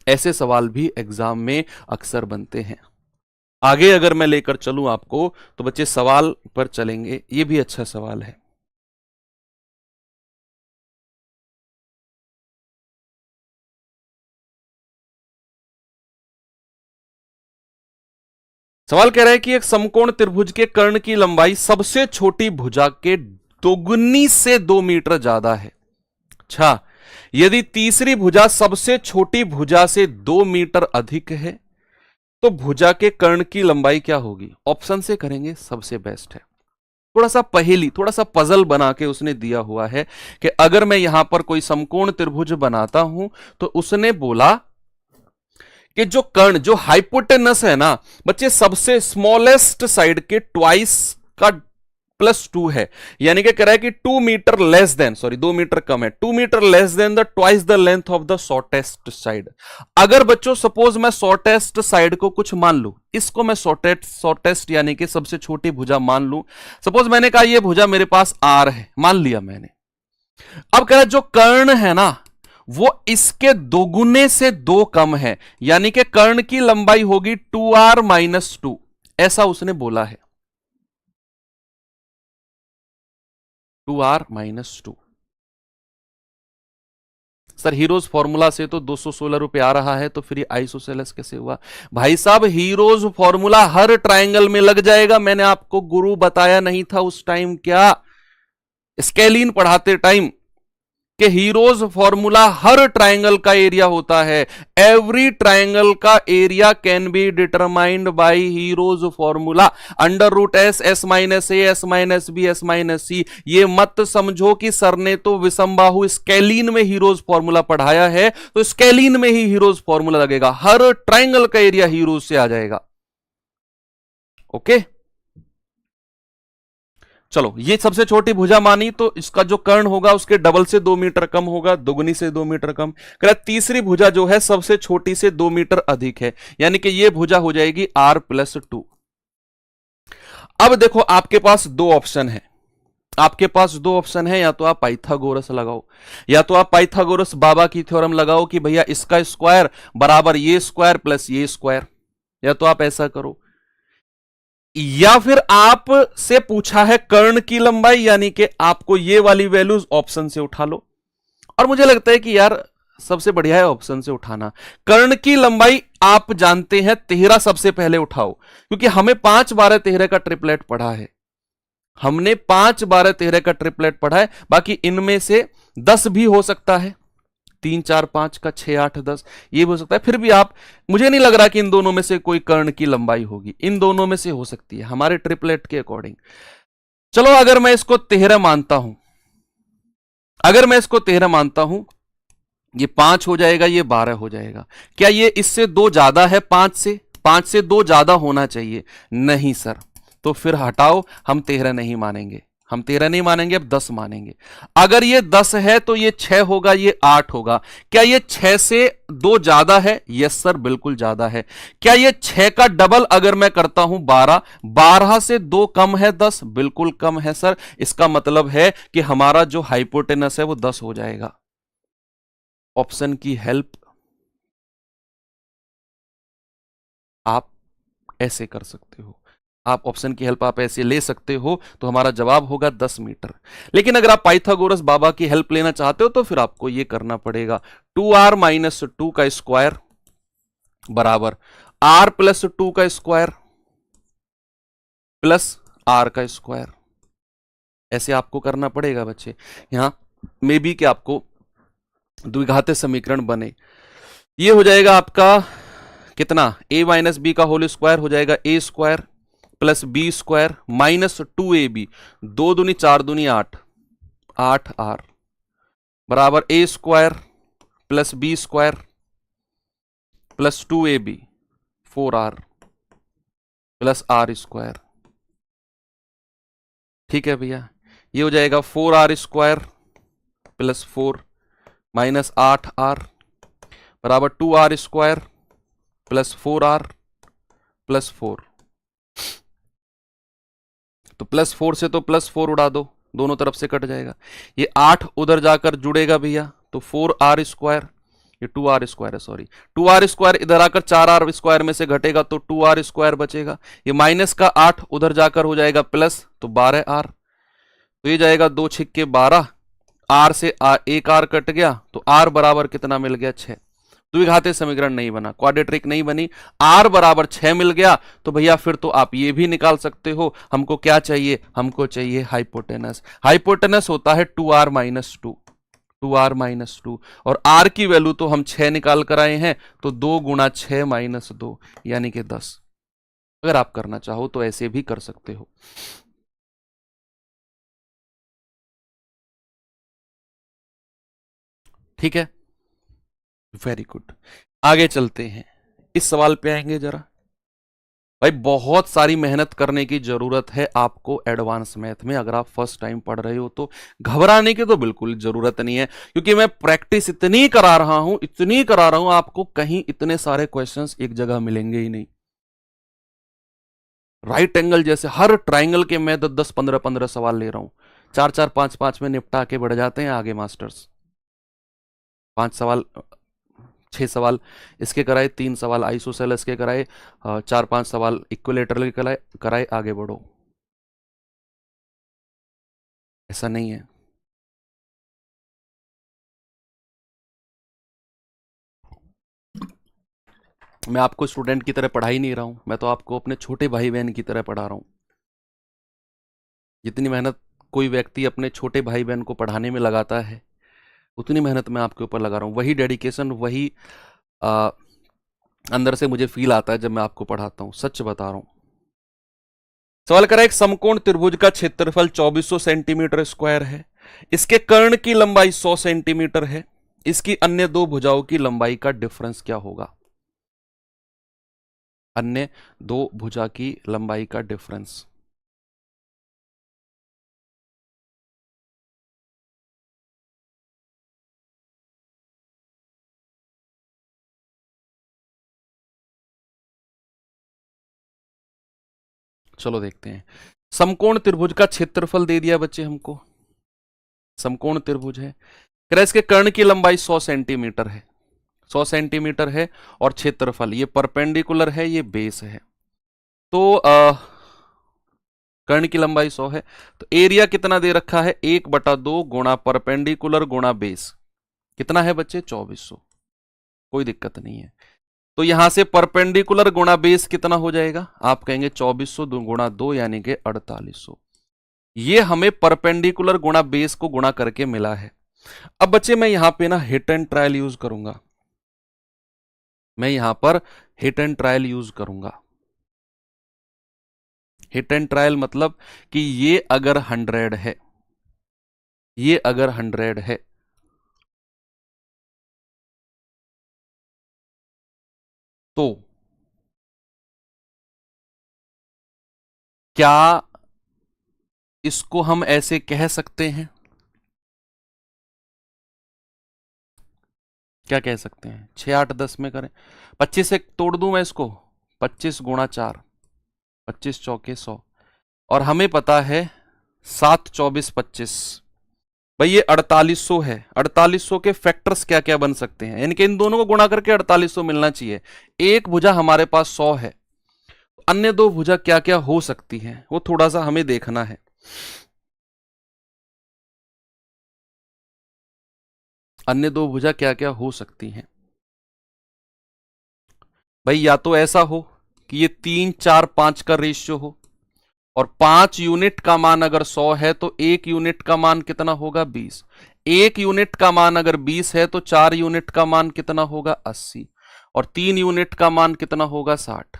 ऐसे सवाल भी एग्जाम में अक्सर बनते हैं। आगे अगर मैं लेकर चलूं आपको तो बच्चे सवाल पर चलेंगे, ये भी अच्छा सवाल है। सवाल कह रहा है कि एक समकोण त्रिभुज के कर्ण की लंबाई सबसे छोटी भुजा के दोगुनी से 2 मीटर ज्यादा है। अच्छा, यदि तीसरी भुजा सबसे छोटी भुजा से 2 मीटर अधिक है तो भुजा के कर्ण की लंबाई क्या होगी। ऑप्शन से करेंगे सबसे बेस्ट है। थोड़ा सा पहेली, थोड़ा सा पजल बना के उसने दिया हुआ है कि अगर मैं यहां पर कोई समकोण त्रिभुज बनाता हूं तो उसने बोला कि जो कर्ण, जो हाइपोटेनस है ना बच्चे, सबसे स्मॉलेस्ट साइड के ट्वाइस का +2 है, यानी कि कह रहा है कि 2 metre less than, sorry 2 metre कम है, 2 metre less than the twice the length of the shortest side. अगर बच्चों सपोज मैं शॉर्टेस्ट साइड को कुछ मान लू, इसको मैं शॉर्टेस्ट यानी कि सबसे छोटी भुजा मान लू। सपोज मैंने कहा ये भुजा मेरे पास R है, मान लिया मैंने। अब कह रहा है जो कर्ण है ना वो इसके दोगुने से 2 कम है, यानी कि कर्ण की लंबाई होगी 2R - 2, ऐसा उसने बोला है, 2R - 2। सर हीरोज फॉर्मूला से तो 216 रुपए आ रहा है, तो फिर आइसोसेलेस कैसे हुआ। भाई साहब हीरोज फॉर्मूला हर ट्रायंगल में लग जाएगा, मैंने आपको गुरु बताया नहीं था उस टाइम, क्या स्केलिन पढ़ाते टाइम, कि हीरोज फॉर्मूला हर ट्रायंगल का एरिया होता है। एवरी ट्रायंगल का area can be determined by heroes formula, √S S - A S - B S - C। ये मत समझो कि सर ने तो विषमबाहु स्केलिन में हीरोज फॉर्मूला पढ़ाया है तो स्केलिन में ही हीरोज फॉर्मूला लगेगा, हर ट्रायंगल का एरिया हीरोज से आ जाएगा। ओके, चलो ये सबसे छोटी भुजा मानी, तो इसका जो कर्ण होगा उसके डबल से 2 मीटर कम होगा, दुगनी से 2 मीटर कम। तीसरी भुजा जो है सबसे छोटी से 2 मीटर अधिक है, यानी कि ये भुजा हो जाएगी R+2। अब देखो आपके पास 2 ऑप्शन है, आपके पास 2 ऑप्शन है, या तो आप पाइथागोरस लगाओ, या तो आप पाइथागोरस बाबा की थ्योरम लगाओ कि भैया इसका स्क्वायर बराबर ये स्क्वायर प्लस ये स्क्वायर, या तो आप ऐसा करो, या फिर आप से पूछा है कर्ण की लंबाई, यानी कि आपको ये वाली वैल्यूज ऑप्शन से उठा लो। और मुझे लगता है कि यार सबसे बढ़िया है ऑप्शन से उठाना। कर्ण की लंबाई आप जानते हैं 13 सबसे पहले उठाओ, क्योंकि हमें 5 12 13 का ट्रिपलेट पढ़ा है, हमने 5 12 13 का ट्रिपलेट पढ़ा है। बाकी इनमें से 10 भी हो सकता है, 3 4 5 का 6 8 10 ये भी हो सकता है। फिर भी आप, मुझे नहीं लग रहा कि इन दोनों में से कोई कर्ण की लंबाई होगी, इन दोनों में से हो सकती है हमारे ट्रिपलेट के अकॉर्डिंग। चलो अगर मैं इसको 13 मानता हूं, अगर मैं इसको 13 मानता हूं, ये 5 हो जाएगा, ये 12 हो जाएगा। क्या ये इससे 2 ज्यादा है, 5 से 2 ज्यादा होना चाहिए? नहीं सर, तो फिर हटाओ, हम 13 नहीं मानेंगे, हम 13 नहीं मानेंगे, अब 10 मानेंगे। अगर ये 10 है तो ये 6 होगा, ये 8 होगा। क्या ये 6 से 2 ज्यादा है? यस सर, बिल्कुल ज्यादा है। क्या ये 6 का डबल अगर मैं करता हूं 12, 12 से 2 कम है 10? बिल्कुल कम है सर। इसका मतलब है कि हमारा जो हाइपोटेनस है वो 10 हो जाएगा। ऑप्शन की हेल्प आप ऐसे कर सकते हो, आप ऑप्शन की हेल्प आप ऐसे ले सकते हो, तो हमारा जवाब होगा 10 मीटर। लेकिन अगर आप पाइथागोरस बाबा की हेल्प लेना चाहते हो तो फिर आपको यह करना पड़ेगा, 2r माइनस 2 का स्क्वायर बराबर r प्लस 2 का स्क्वायर प्लस r का स्क्वायर। ऐसे आपको करना पड़ेगा बच्चे। यहां मे बी कि आपको द्विघातीय समीकरण बने। ये हो जाएगा आपका कितना, a माइनस बी का होल स्क्वायर हो जाएगा a square plus B square minus 2ab, 2 दूनी 4 दूनी 8, 8r बराबर a square plus B square plus 2ab, 4r plus r square. ठीक है भैया, ये हो जाएगा 4r square plus 4 minus 8r बराबर 2r square plus 4r plus 4। तो प्लस 4 से तो प्लस 4 उड़ा दो, दोनों तरफ से कट जाएगा। ये 8 उधर जाकर जुड़ेगा भैया, तो 4r स्क्वायर, ये 2r स्क्वायर है सॉरी, 2r स्क्वायर इधर आकर 4r स्क्वायर में से घटेगा तो 2r स्क्वायर बचेगा। ये माइनस का 8 उधर जाकर हो जाएगा प्लस, तो 12r। तो ये जाएगा 2 छिक्के 12, r से एक r कट गया, तो r बराबर कितना मिल गया, 6। द्विघातीय समीकरण नहीं बना, क्वाड्रेटिक नहीं बनी, r बराबर 6 मिल गया। तो भैया फिर तो आप ये भी निकाल सकते हो, हमको क्या चाहिए, हमको चाहिए हाइपोटेनस। हाइपोटेनस होता है 2r माइनस 2, 2r माइनस 2, और r की वैल्यू तो हम 6 निकाल कर आए हैं, तो 2 गुणा 6 माइनस 2 यानी कि 10। अगर आप करना चाहो तो ऐसे भी कर सकते हो। ठीक है, वेरी गुड। आगे चलते हैं, इस सवाल पे आएंगे जरा। भाई बहुत सारी मेहनत करने की जरूरत है आपको एडवांस मैथ में, अगर आप फर्स्ट टाइम पढ़ रहे हो तो घबराने की तो बिल्कुल जरूरत नहीं है, क्योंकि मैं प्रैक्टिस इतनी करा रहा हूं, इतनी करा रहा हूं, आपको कहीं इतने सारे क्वेश्चंस एक जगह मिलेंगे ही नहीं। राइट एंगल जैसे हर ट्राइंगल के मैं 10-10, 15-15 सवाल ले रहा हूं, 4-4, 5-5 में निपटा के बढ़ जाते हैं आगे मास्टर्स। 5 सवाल, 6 सवाल इसके कराए, 3 सवाल आइसोसेलेस के कराए, 4-5 सवाल इक्विलेटरल के कराए, आगे बढ़ो। ऐसा नहीं है। मैं आपको स्टूडेंट की तरह पढ़ा ही नहीं रहा हूं, मैं तो आपको अपने छोटे भाई बहन की तरह पढ़ा रहा हूं। जितनी मेहनत कोई व्यक्ति अपने छोटे भाई बहन को पढ़ाने में लगाता है, उतनी मेहनत मैं आपके ऊपर लगा रहा हूं। वही डेडिकेशन, वही आ, अंदर से मुझे फील आता है जब मैं आपको पढ़ाता हूं, सच बता रहा हूं। सवाल करा, एक समकोण त्रिभुज का क्षेत्रफल 2400 सेंटीमीटर स्क्वायर है, इसके कर्ण की लंबाई 100 सेंटीमीटर है, इसकी अन्य दो भुजाओं की लंबाई का डिफरेंस क्या होगा? अन्य दो भुजा की लंबाई का डिफरेंस। चलो देखते हैं। समकोण त्रिभुज का क्षेत्रफल दे दिया बच्चे हमको, समकोण त्रिभुज है, कह इसके कर्ण की लंबाई 100 सेंटीमीटर है, 100 सेंटीमीटर है, और क्षेत्रफल ये परपेंडिकुलर है, ये बेस है। तो कर्ण की लंबाई 100 है, तो एरिया कितना दे रखा है, 1/2 गुणा परपेंडिकुलर गुणा बेस, कितना है बच्चे, 2400। कोई दिक्कत नहीं है। तो यहां से परपेंडिकुलर गुणा बेस कितना हो जाएगा, आप कहेंगे 2400 गुणा 2 यानी कि 4800। ये हमें परपेंडिकुलर गुणा बेस को गुणा करके मिला है। अब बच्चे मैं यहां पे ना हिट एंड ट्रायल यूज करूंगा, मैं यहां पर हिट एंड ट्रायल यूज करूंगा। हिट एंड ट्रायल मतलब कि ये अगर 100 है, ये अगर 100 है, तो क्या इसको हम ऐसे कह सकते हैं, क्या कह सकते हैं, 6 8 10 में करें, 25 से तोड़ दूं मैं इसको, 25 गुणा 4, 25 चौके 100, और हमें पता है 7 24 25, भाई ये 4800 है। 4800 के फैक्टर्स क्या क्या बन सकते हैं, इनके इन दोनों को गुणा करके 4800 मिलना चाहिए। एक भुजा हमारे पास 100 है, अन्य दो भुजा क्या क्या हो सकती हैं वो थोड़ा सा हमें देखना है। अन्य दो भुजा क्या क्या हो सकती हैं भाई, या तो ऐसा हो कि ये 3 4 5 का रेशियो हो, और 5 यूनिट का मान अगर 100 है तो 1 यूनिट का मान कितना होगा 20, 1 यूनिट का मान अगर 20 है तो 4 यूनिट का मान कितना होगा 80, और 3 यूनिट का मान कितना होगा 60,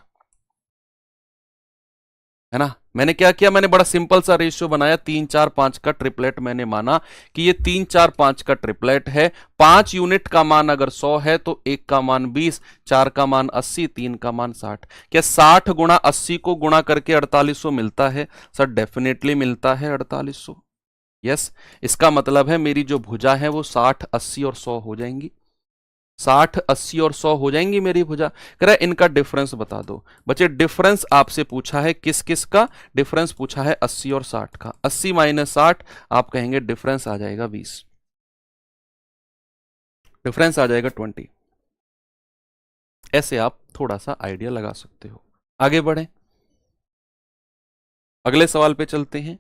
है ना। मैंने क्या किया, मैंने बड़ा सिंपल सा रेशियो बनाया, 3 4 5 का ट्रिपलेट मैंने माना कि ये 3 4 5 का ट्रिपलेट है। 5 यूनिट का मान अगर 100 है तो 1 का मान 20, 4 का मान 80, 3 का मान 60। क्या 60 गुणा 80 को गुणा करके 4800 मिलता है? सर डेफिनेटली मिलता है 4800। यस, इसका मतलब है मेरी जो भुजा है वो 60 80 और 100 हो जाएंगी, 60 80 और 100 हो जाएंगी मेरी भुजा। कह रहा है इनका डिफरेंस बता दो। बच्चे डिफरेंस आपसे पूछा है, किस किस का डिफरेंस पूछा है? 80 और 60 का। 80 माइनस 60 आप कहेंगे डिफरेंस आ जाएगा 20, डिफरेंस आ जाएगा 20। ऐसे आप थोड़ा सा आइडिया लगा सकते हो। आगे बढ़े, अगले सवाल पे चलते हैं।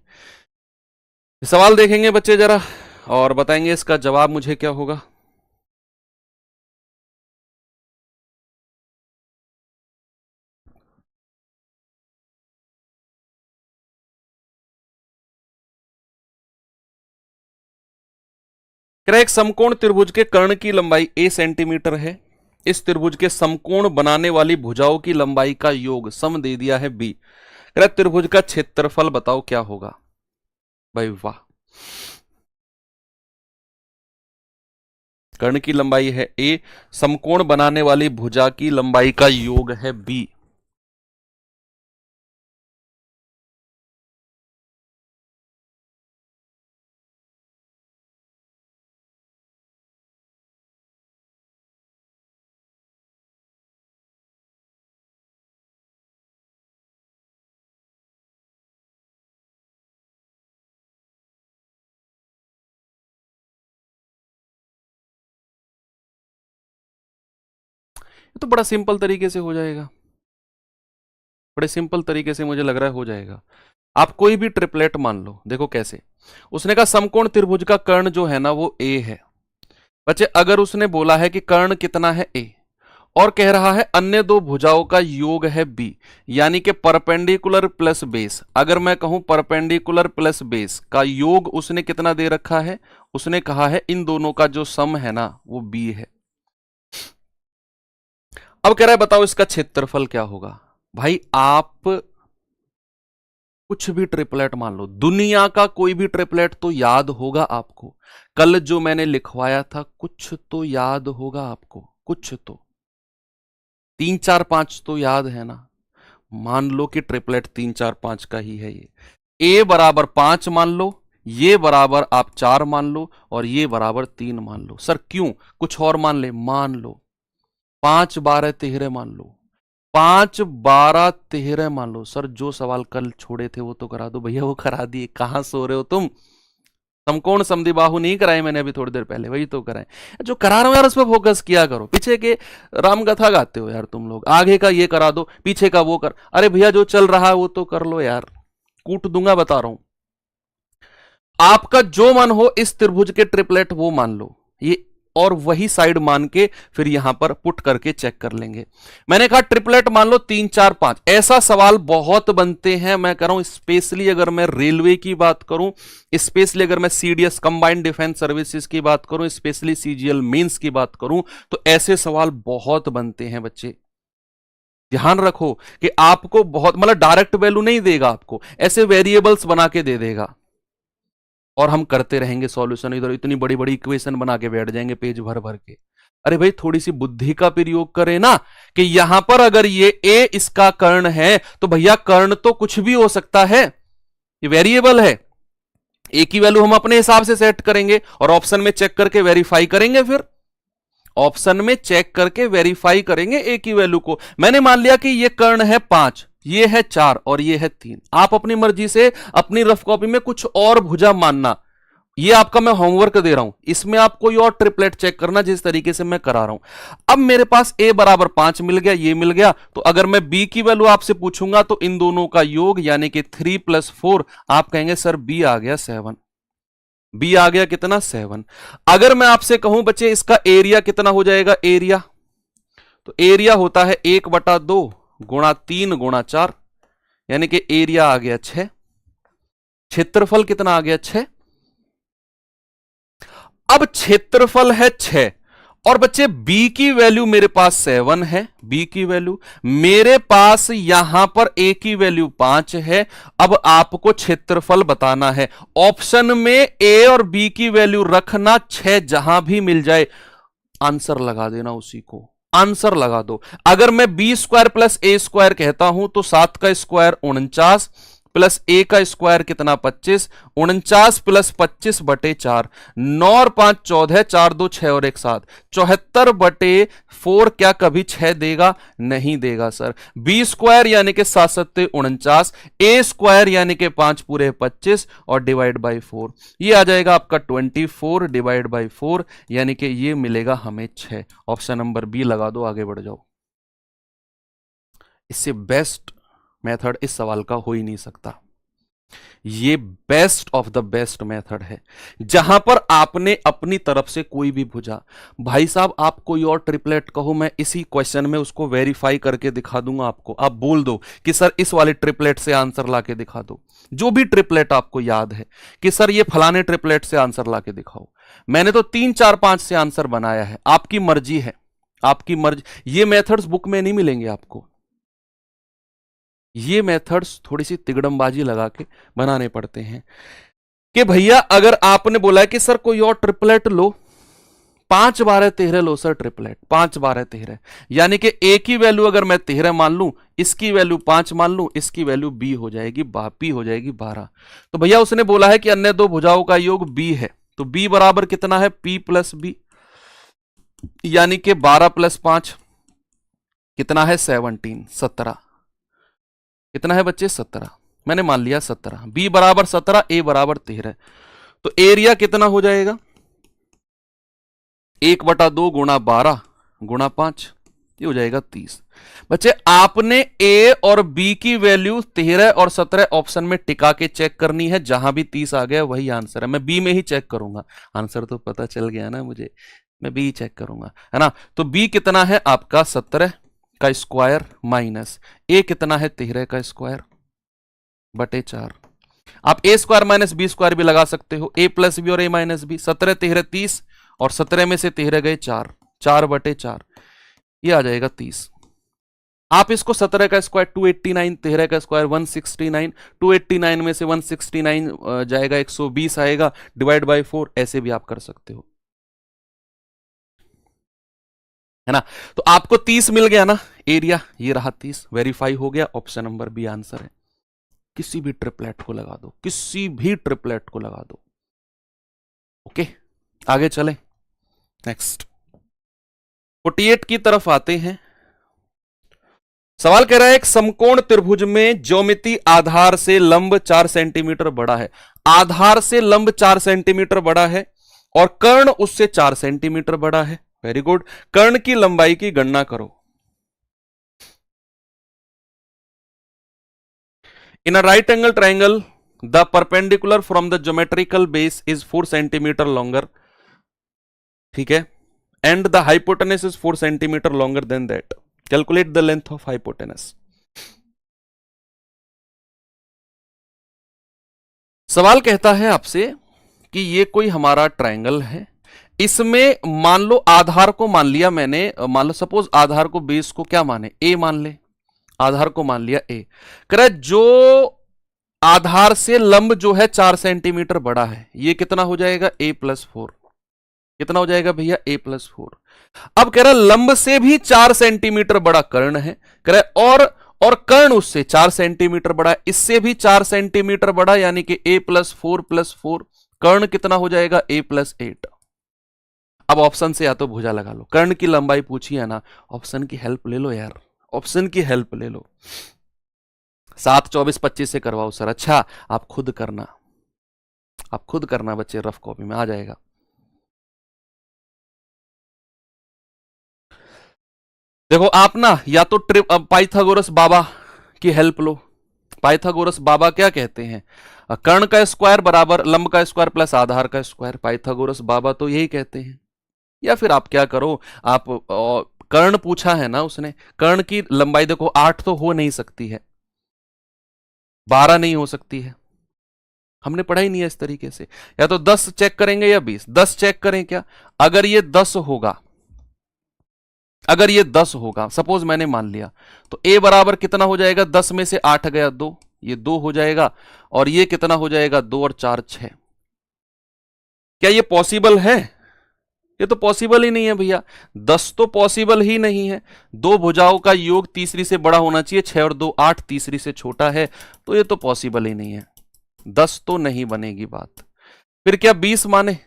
सवाल देखेंगे बच्चे जरा और बताएंगे इसका जवाब मुझे क्या होगा। एक समकोण त्रिभुज के कर्ण की लंबाई a सेंटीमीटर है। इस त्रिभुज के समकोण बनाने वाली भुजाओं की लंबाई का योग सम दे दिया है b। त्रिभुज का क्षेत्रफल बताओ क्या होगा। भाई वाह, कर्ण की लंबाई है a, समकोण बनाने वाली भुजा की लंबाई का योग है b। ये तो बड़ा सिंपल तरीके से हो जाएगा, बड़े सिंपल तरीके से मुझे लग रहा है हो जाएगा। आप कोई भी ट्रिपलेट मान लो, देखो कैसे। उसने कहा समकोण त्रिभुज का कर्ण जो है ना वो a है। बच्चे अगर उसने बोला है कि कर्ण कितना है a, और कह रहा है अन्य दो भुजाओं का योग है b, यानी कि परपेंडिकुलर प्लस बेस। अगर मैं कहूं परपेंडिकुलर प्लस बेस का योग उसने कितना दे रखा है? उसने कहा है इन दोनों का जो सम है ना वो b है। अब कह रहा है बताओ इसका क्षेत्रफल क्या होगा। भाई आप कुछ भी ट्रिपलेट मान लो, दुनिया का कोई भी ट्रिपलेट तो याद होगा आपको। कल जो मैंने लिखवाया था कुछ तो याद होगा आपको, कुछ तो 3 4 5 तो याद है ना। मान लो कि ट्रिपलेट 3 4 5 का ही है ये। a बराबर 5 मान लो, ये बराबर आप 4 मान लो, और ये बराबर 3 मान लो। सर क्यों, कुछ और मान ले? मान लो 5 12 13 मान लो, 5 12 13 मान लो। सर जो सवाल कल छोड़े थे वो तो करा दो भैया, वो करा दिए। कहां सो रहे हो तुम? समकोण समद्विबाहु नहीं कराए मैंने अभी थोड़ी देर पहले, वही तो कराए। जो करा रहा हूं यार उस पर फोकस किया करो। पीछे के रामकथा गाते हो यार तुम लोग, आगे का ये करा दो, पीछे का वो कर। अरे भैया जो चल रहा है वो तो कर लो यार, कूट दूंगा बता रहा हूं। आपका जो मन हो इस त्रिभुज के ट्रिपलेट वो मान लो, ये और वही साइड मान के फिर यहां पर पुट करके चेक कर लेंगे। मैंने कहा ट्रिपलेट मान लो 3 4 5। ऐसा सवाल बहुत बनते हैं, मैं कह रहा हूं स्पेशली अगर मैं रेलवे की बात करूं, स्पेशली अगर मैं सीडीएस कंबाइंड डिफेंस सर्विसेज की बात करूं, स्पेशली सीजीएल मेंस की बात करूं, तो ऐसे सवाल बहुत बनते हैं बच्चे। ध्यान रखो कि आपको बहुत मतलब डायरेक्ट वैल्यू नहीं देगा, आपको ऐसे वेरिएबल्स बना के दे देगा, और हम करते रहेंगे सॉल्यूशन। इधर इतनी बड़ी बड़ी इक्वेशन बना के बैठ जाएंगे पेज भर भर के। अरे भाई थोड़ी सी बुद्धि का प्रयोग करें ना, कि यहां पर अगर ये a इसका कर्ण है तो भैया कर्ण तो कुछ भी हो सकता है, ये वेरिएबल है। ए की वैल्यू हम अपने हिसाब से सेट करेंगे और ऑप्शन में चेक करके वेरीफाई करेंगे। फिर ऑप्शन में चेक करके वेरीफाई करेंगे ए की वैल्यू को। मैंने मान लिया कि ये कर्ण है 5, ये है 4 और ये है 3। आप अपनी मर्जी से अपनी रफ कॉपी में कुछ और भुजा मानना, ये आपका मैं होमवर्क दे रहा हूं, इसमें आप कोई और ट्रिपलेट चेक करना जिस तरीके से मैं करा रहा हूं। अब मेरे पास a बराबर 5 मिल गया, ये मिल गया, तो अगर मैं b की वैल्यू आपसे पूछूंगा तो इन दोनों का योग यानी कि 3 + 4, आप कहेंगे सर b आ गया 7। b आ गया कितना 7। अगर मैं आपसे कहूं बच्चे इसका एरिया कितना हो जाएगा, एरिया, तो एरिया होता है 1/2 गुणा 3 गुणा 4, यानी कि एरिया आ गया 6। क्षेत्रफल कितना आ गया 6। अब क्षेत्रफल है 6 और बच्चे b की वैल्यू मेरे पास 7 है, b की वैल्यू मेरे पास यहां पर a की वैल्यू 5 है। अब आपको क्षेत्रफल बताना है। ऑप्शन में a और b की वैल्यू रखना, 6 जहां भी मिल जाए आंसर लगा देना, उसी को आंसर लगा दो। अगर मैं b² + a² कहता हूं तो 7 का स्क्वायर 49 प्लस a का स्क्वायर कितना 25, 49 + 25/4, 9 और 5 14, 4 2 6 और 1 7, 74/4 क्या कभी 6 देगा, नहीं देगा सर। b² यानी कि 7 7 49, a² यानी कि 5 पूरे 25 और डिवाइड बाई 4, ये आ जाएगा आपका 24 डिवाइड बाई 4, यानी कि ये मिलेगा हमें 6। ऑप्शन नंबर बी लगा दो, आगे बढ़ जाओ। इससे बेस्ट मेथड इस सवाल का हो ही नहीं सकता। ये best of the best method है, जहां पर आपने अपनी तरफ से कोई भी भुजा, भाई साहब आप कोई और ट्रिपलेट कहो, मैं इसी क्वेश्चन में उसको वेरीफाई करके दिखा दूंगा आपको। आप बोल दो कि सर इस वाले ट्रिपलेट से आंसर लाके दिखा दो, जो भी ट्रिपलेट आपको याद है कि सर ये फलाने ट्रिपलेट से आंसर लाके दिखाओ। मैंने तो 3 4 5 से आंसर बनाया है, आपकी मर्जी है, आपकी मर्जी। ये मेथड्स बुक में नहीं मिलेंगे आपको, ये मेथड्स थोड़ी सी तिगड़मबाजी लगा के बनाने पड़ते हैं कि भैया अगर आपने बोला है कि सर कोई और ट्रिपलेट लो, 5 12 13 लो सर ट्रिपलेट, 5 12 13, यानी कि a की वैल्यू अगर मैं 13 मान लूं, इसकी वैल्यू 5 मान लूं, इसकी वैल्यू b हो जाएगी, p हो जाएगी 12। तो भैया उसने बोला है कि अन्य दो भुजाओं का योग b है, तो b बराबर कितना है p + b, यानी कि 12 + 5 कितना है 17 कितना है बच्चे 17, मैंने मान लिया 17, b बराबर 17, a बराबर 13, तो एरिया कितना हो जाएगा 1/2 गुणा 12 गुणा 5, ये हो जाएगा 30। बच्चे आपने a और b की वैल्यू 13 और 17 ऑप्शन में टिका के चेक करनी है, जहां भी 30 आ गया वही आंसर है। मैं b में ही चेक करूंगा, आंसर तो पता चल गया ना मुझे, मैं b चेक करूंगा, है ना। तो b कितना है आपका 17 का स्क्वायर माइनस a कितना है 13 का स्क्वायर बटे 4। आप a² - b² भी लगा सकते हो, a + b और a - b, 17 13 30 और 17 में से 13 गए 4, 4/4, ये आ जाएगा 30। आप इसको 17 का स्क्वायर 289, 13 का स्क्वायर 169, 289 में से 169 जाएगा 120 आएगा, डिवाइड बाई 4, ऐसे भी आप कर सकते हो, है ना। तो आपको 30 मिल गया ना एरिया, ये रहा 30, वेरीफाई हो गया, ऑप्शन नंबर बी आंसर है। किसी भी ट्रिपलेट को लगा दो, किसी भी ट्रिपलेट को लगा दो। ओके आगे चलें, नेक्स्ट 48 की तरफ आते हैं। सवाल कह रहा है एक समकोण त्रिभुज में ज्योमिति आधार से लंब 4 सेंटीमीटर बड़ा है, आधार से लंब 4 सेंटीमीटर बड़ा है और कर्ण उससे 4 सेंटीमीटर बड़ा है। वेरी गुड, कर्ण की लंबाई की गणना करो। In a right angle triangle the perpendicular from the geometrical base is 4 centimetre longer, ठीक है, and the hypotenuse is 4 centimetre longer than that, calculate the length of hypotenuse. सवाल कहता है आपसे कि ये कोई हमारा ट्राइंगल है, इसमें मान लो आधार को मान लिया मैंने, मान लो सपोज आधार को बेस को क्या माने a मान ले, आधार को मान लिया a, करे जो आधार से लंब जो है 4 सेंटीमीटर बड़ा है, ये कितना हो जाएगा a + 4, कितना हो जाएगा भैया a + 4। अब कह रहा लंब से भी 4 सेंटीमीटर बड़ा कर्ण है, कह रहा और और कर्ण उससे 4 सेंटीमीटर बड़ा है, इससे भी 4 सेंटीमीटर बड़ा, यानी कि a+4+4, कर्ण कितना हो जाएगा a+8। अब ऑप्शन से या तो भुजा लगा लो, कर्ण की लंबाई पूछी है ना, ऑप्शन की हेल्प ले लो यार, ऑप्शन की हेल्प ले लो। 7, 24, 25 से करवाओ सर। अच्छा, आप खुद करना, आप खुद करना बच्चे, रफ कॉपी में आ जाएगा। देखो आप ना या तो पाइथागोरस बाबा की हेल्प लो। पाइथागोरस बाबा क्या कहते हैं, कर्ण का स्क्वायर बराबर लंब का स्क्वायर प्लस आधार का स्क्वायर, पाइथागोरस बाबा तो यही कहते हैं। या फिर आप क्या करो, आप कर्ण पूछा है ना उसने, कर्ण की लंबाई देखो 8 तो हो नहीं सकती है, 12 नहीं हो सकती है, हमने पढ़ा ही नहीं है इस तरीके से। या तो 10 चेक करेंगे या 20, 10 चेक करें क्या, अगर ये 10 होगा, अगर ये 10 होगा, सपोज मैंने मान लिया, तो a बराबर कितना हो जाएगा, 10 में से 8 गया 2, ये 2 हो जाएगा, और ये कितना हो जाएगा, 2 और 4 6। क्या ये पॉसिबल है, ये तो पॉसिबल ही नहीं है भैया, 10 तो पॉसिबल ही नहीं है। दो भुजाओं का योग तीसरी से बड़ा होना चाहिए, 6 और 2 8, तीसरी से छोटा है, तो ये तो पॉसिबल ही नहीं है, 10 तो नहीं बनेगी बात। फिर क्या 20 माने,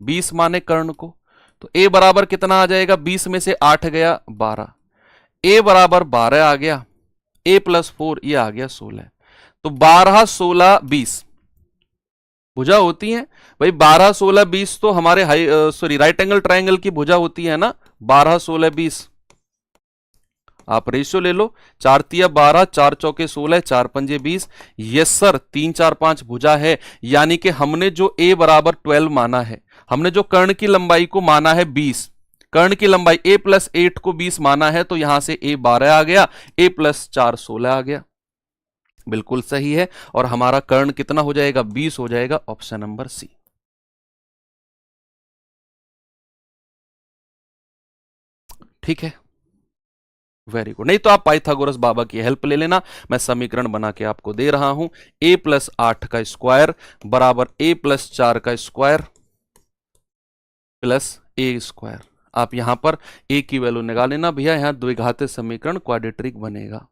20 माने कर्ण को, तो a बराबर कितना आ जाएगा, 20 में से 8 गया 12, a बराबर 12 आ गया, a+4 ये आ गया 16, तो 12 16 20 भुजा होती है भाई, 12 16 20 तो हमारे राइट एंगल ट्रायंगल की भुजा होती है ना, 12 16 20। आप रेशियो ले लो, 4 तिया 12, 4 चौके 16, 4 पंजे 20। यस सर, 3 4 5 भुजा है, यानी कि हमने जो a बराबर 12 माना है, हमने जो कर्ण की लंबाई को माना है 20, कर्ण की लंबाई a+8 को 20 माना है, तो यहां से a 12 आ गया, a+4 16 आ गया, बिल्कुल सही है। और हमारा कर्ण कितना हो जाएगा, 20 हो जाएगा, ऑप्शन नंबर सी। ठीक है, वेरी गुड। नहीं तो आप पाइथागोरस बाबा की हेल्प ले लेना, मैं समीकरण बना के आपको दे रहा हूं, a+8 का स्क्वायर बराबर a+4 का स्क्वायर प्लस a स्क्वायर। आप यहां पर a की वैल्यू निकाल लेना भैया, यहां द्विघातीय समीकरण क्वाड्रेटिक बनेगा।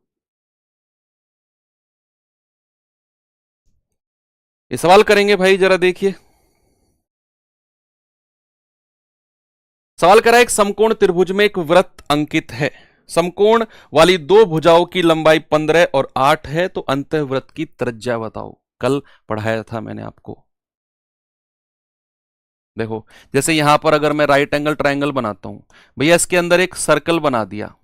ये सवाल करेंगे भाई, जरा देखिए सवाल करा, एक समकोण त्रिभुज में एक वृत्त अंकित है, समकोण वाली दो भुजाओं की लंबाई 15 और 8 है, तो अंतःवृत्त की त्रिज्या बताओ। कल पढ़ाया था मैंने आपको। देखो जैसे यहां पर अगर मैं राइट एंगल ट्रायंगल बनाता हूं भैया, इसके अंदर एक सर्कल बना दिया,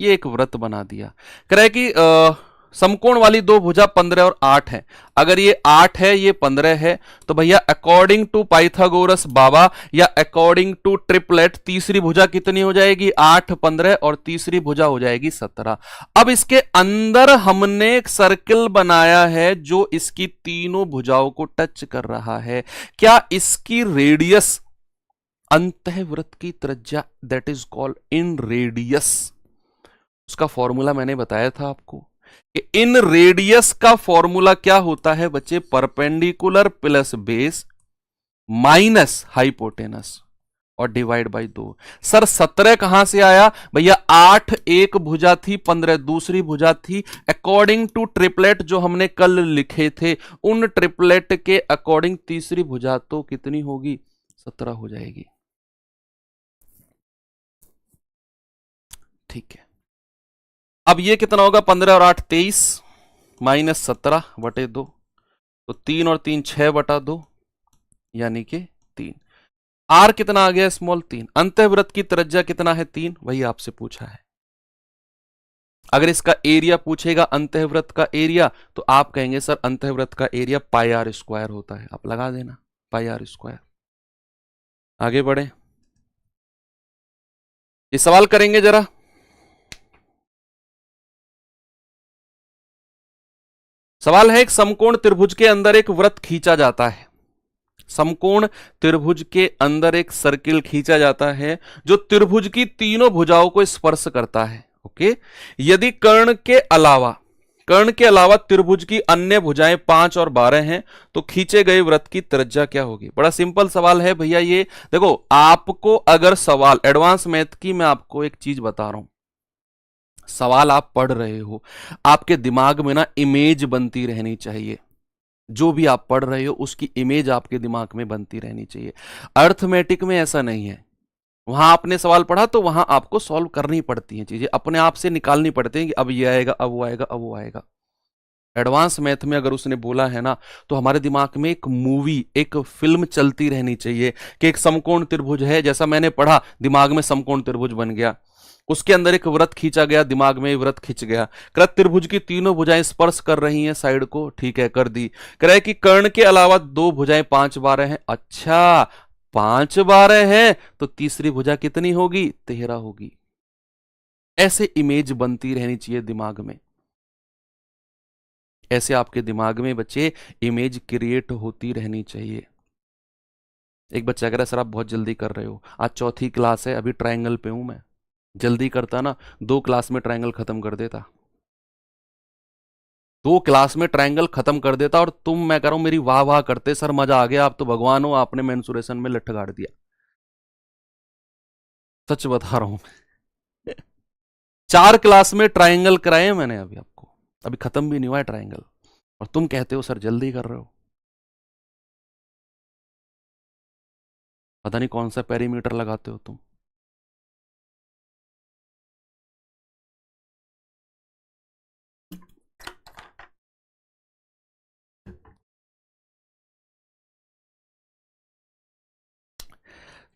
ये एक वृत्त बना दिया, कह रहा है कि समकोण वाली दो भुजा 15 और 8 है, अगर ये 8 है ये 15 है, तो भैया अकॉर्डिंग टू पाइथागोरस बाबा या अकॉर्डिंग टू ट्रिपलेट, तीसरी भुजा कितनी हो जाएगी, 8 15 और तीसरी भुजा हो जाएगी 17। अब इसके अंदर हमने एक सर्कल बनाया है जो इसकी तीनों भुजाओं को टच कर रहा है, क्या इसकी रेडियस अंतःवृत्त की त्रिज्या, that is called in radius, उसका फॉर्मूला मैंने बताया था आपको कि इन रेडियस का फॉर्मूला क्या होता है बच्चे, perpendicular plus base minus hypotenuse और डिवाइड बाय 2। सर 17 कहां से आया भैया, 8 एक भुजा थी, 15 दूसरी भुजा थी, अकॉर्डिंग टू ट्रिपलेट जो हमने कल लिखे थे, उन ट्रिपलेट के अकॉर्डिंग तीसरी भुजा तो कितनी होगी, 17 हो जाएगी। ठीक है, अब ये कितना होगा, 15 और 8 23 माइनस 17 बटे 2, तो 3 और 3 6 बटा 2, यानी कि 3। आर कितना आ गया, स्मॉल 3। अंतःवृत्त की त्रिज्या कितना है, 3, वही आपसे पूछा है। अगर इसका एरिया पूछेगा अंतःवृत्त का एरिया, तो आप कहेंगे सर अंतःवृत्त का एरिया पाई आर स्क्वायर होता है, आप लगा देना पाई आर स्क्वायर। आगे बढ़े, ये सवाल करेंगे जरा। सवाल है, एक समकोण त्रिभुज के अंदर एक वृत्त खींचा जाता है, समकोण त्रिभुज के अंदर एक सर्किल खींचा जाता है जो त्रिभुज की तीनों भुजाओं को स्पर्श करता है। ओके, यदि कर्ण के अलावा त्रिभुज की अन्य भुजाएं 5 और 12 हैं, तो खींचे गए वृत्त की त्रिज्या क्या होगी। बड़ा सिंपल सवाल है भैया ये। देखो आपको अगर सवाल एडवांस मैथ की, मैं आपको एक चीज बता रहा हूं, सवाल आप पढ़ रहे हो, आपके दिमाग में ना इमेज बनती रहनी चाहिए। जो भी आप पढ़ रहे हो उसकी इमेज आपके दिमाग में बनती रहनी चाहिए। अर्थमेटिक में ऐसा नहीं है। वहां आपने सवाल पढ़ा तो वहां आपको सॉल्व करनी पड़ती हैं, चीजें अपने आप से निकालनी पड़ती हैं कि अब ये आएगा, अब वो आएगा, अब वो आएगा। एडवांस मैथ में अगर उसने बोला है ना, तो हमारे दिमाग में एक मूवी, एक फिल्म चलती रहनी चाहिए कि एक समकोण त्रिभुज है, जैसा मैंने पढ़ा दिमाग में समकोण त्रिभुज बन गया। उसके अंदर एक वृत्त खींचा गया, दिमाग में वृत्त खिंच गया। कृत त्रिभुज की तीनों भुजाएं स्पर्श कर रही हैं साइड को, ठीक है, कर दी। कह रहा है कि कर्ण के अलावा दो भुजाएं 5/12 हैं। अच्छा, 5/12 है तो तीसरी भुजा कितनी होगी? 13 होगी। ऐसे इमेज बनती रहनी चाहिए दिमाग में। ऐसे आपके दिमाग में बच्चे इमेज क्रिएट होती रहनी चाहिए। एक बच्चा कह रहा है सर आप बहुत जल्दी कर रहे हो, आज चौथी क्लास है, अभी ट्रायंगल पे हूं मैं। जल्दी करता ना 2 क्लास में ट्रायंगल खत्म कर देता। 2 क्लास में ट्रायंगल खत्म कर देता। और तुम, मैं कह रहा हूं, मेरी वाह वाह करते, सर मजा आ गया, आप तो भगवान हो, आपने मेंसुरेशन में लठ गाड़ दिया। सच बता रहा हूं। 4 क्लास में ट्रायंगल कराए मैंने अभी आपको, अभी खत्म भी नहीं हुआ है ट्रायंगल, और तुम कहते हो सर जल्दी कर रहे हो। पता नहीं कौन सा पेरीमीटर लगाते हो तुम।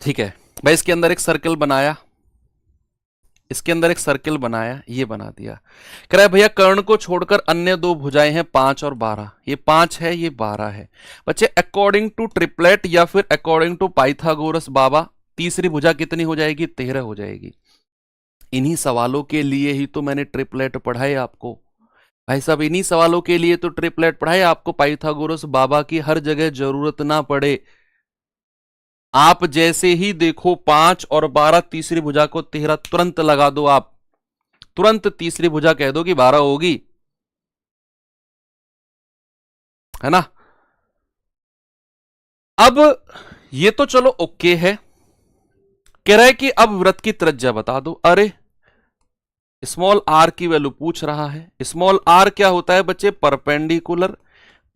ठीक है भाई, इसके अंदर एक सर्कल बनाया, इसके अंदर एक सर्कल बनाया, ये बना दिया। कह रहा है भैया कर्ण को छोड़कर अन्य दो भुजाएं हैं 5 और 12। ये 5 है, ये 12 है। बच्चे अकॉर्डिंग टू ट्रिपलेट या फिर अकॉर्डिंग टू पाइथागोरस बाबा, तीसरी भुजा कितनी हो जाएगी? 13 हो जाएगी। इन्हीं सवालों के लिए ही तो मैंने ट्रिपलेट पढ़ाए आपको भाई साहब, इन्हीं सवालों के लिए तो ट्रिपलेट पढ़ाए आपको। पाइथागोरस बाबा की हर जगह जरूरत ना पड़े। आप जैसे ही देखो 5 और 12, तीसरी भुजा को 13 तुरंत लगा दो। आप तुरंत तीसरी भुजा कह दो कि 12 होगी, है ना। अब ये तो चलो ओके है। कह रहा है कि अब वृत्त की त्रिज्या बता दो। अरे स्मॉल आर की वैल्यू पूछ रहा है। स्मॉल आर क्या होता है बच्चे? Perpendicular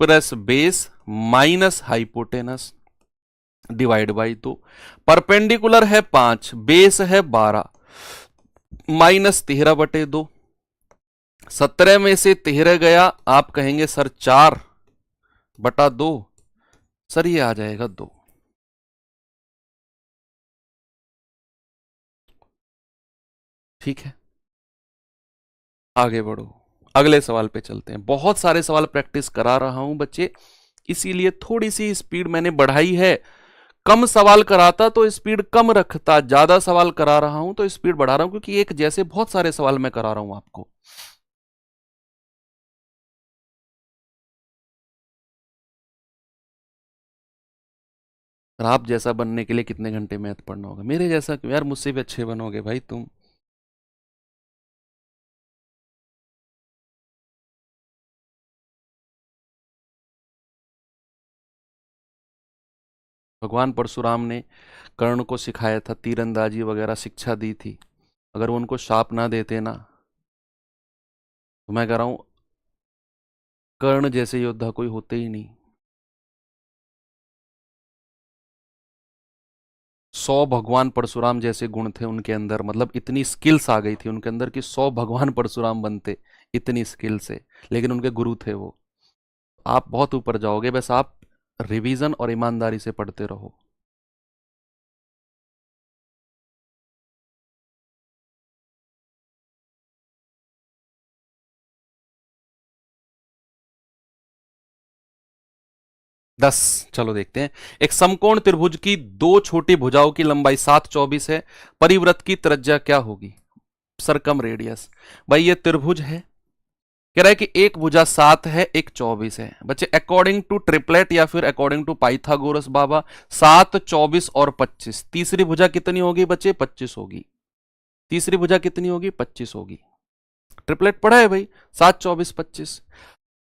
plus base minus hypotenuse divide by 2। Perpendicular है 5, बेस है 12, माइनस 13/2। 17 में से 13 गया, आप कहेंगे सर 4/2, सर ये आ जाएगा 2। ठीक है, आगे बढ़ो, अगले सवाल पे चलते हैं। बहुत सारे सवाल प्रैक्टिस करा रहा हूं बच्चे, इसीलिए थोड़ी सी स्पीड मैंने बढ़ाई है। कम सवाल कराता तो स्पीड कम रखता, ज्यादा सवाल करा रहा हूं तो स्पीड बढ़ा रहा हूं, क्योंकि एक जैसे बहुत सारे सवाल मैं करा रहा हूं आपको। आप जैसा बनने के लिए कितने घंटे मैथ पढ़ना होगा? मेरे जैसा क्यों यार, मुझसे भी अच्छे बनोगे भाई तुम। भगवान परशुराम ने कर्ण को सिखाया था, तीरंदाजी वगैरह शिक्षा दी थी। अगर वो उनको शाप ना देते ना, तो मैं कह रहा हूं कर्ण जैसे योद्धा कोई होते ही नहीं। 100 भगवान परशुराम जैसे गुण थे उनके अंदर, मतलब इतनी स्किल्स आ गई थी उनके अंदर कि 100 भगवान परशुराम बनते, इतनी स्किल से। लेकिन उनके गुरु थे वो। आप बहुत ऊपर जाओगे, बस आप रिवीजन और ईमानदारी से पढ़ते रहो। दस, चलो देखते हैं। एक समकोण त्रिभुज की दो छोटी भुजाओं की लंबाई 7/24 है, परिवृत्त की त्रिज्या क्या होगी? सरकम रेडियस। भाई ये त्रिभुज है, कह रहा है कि एक भुजा 7 है, एक 24 है। बच्चे अकॉर्डिंग टू ट्रिपलेट या फिर अकॉर्डिंग टू पाइथागोरस बाबा, 7, 24 और 25, तीसरी भुजा कितनी होगी बच्चे? 25 होगी। तीसरी भुजा कितनी होगी? 25 होगी। ट्रिपलेट पढ़ा है भाई, 7, 24, 25।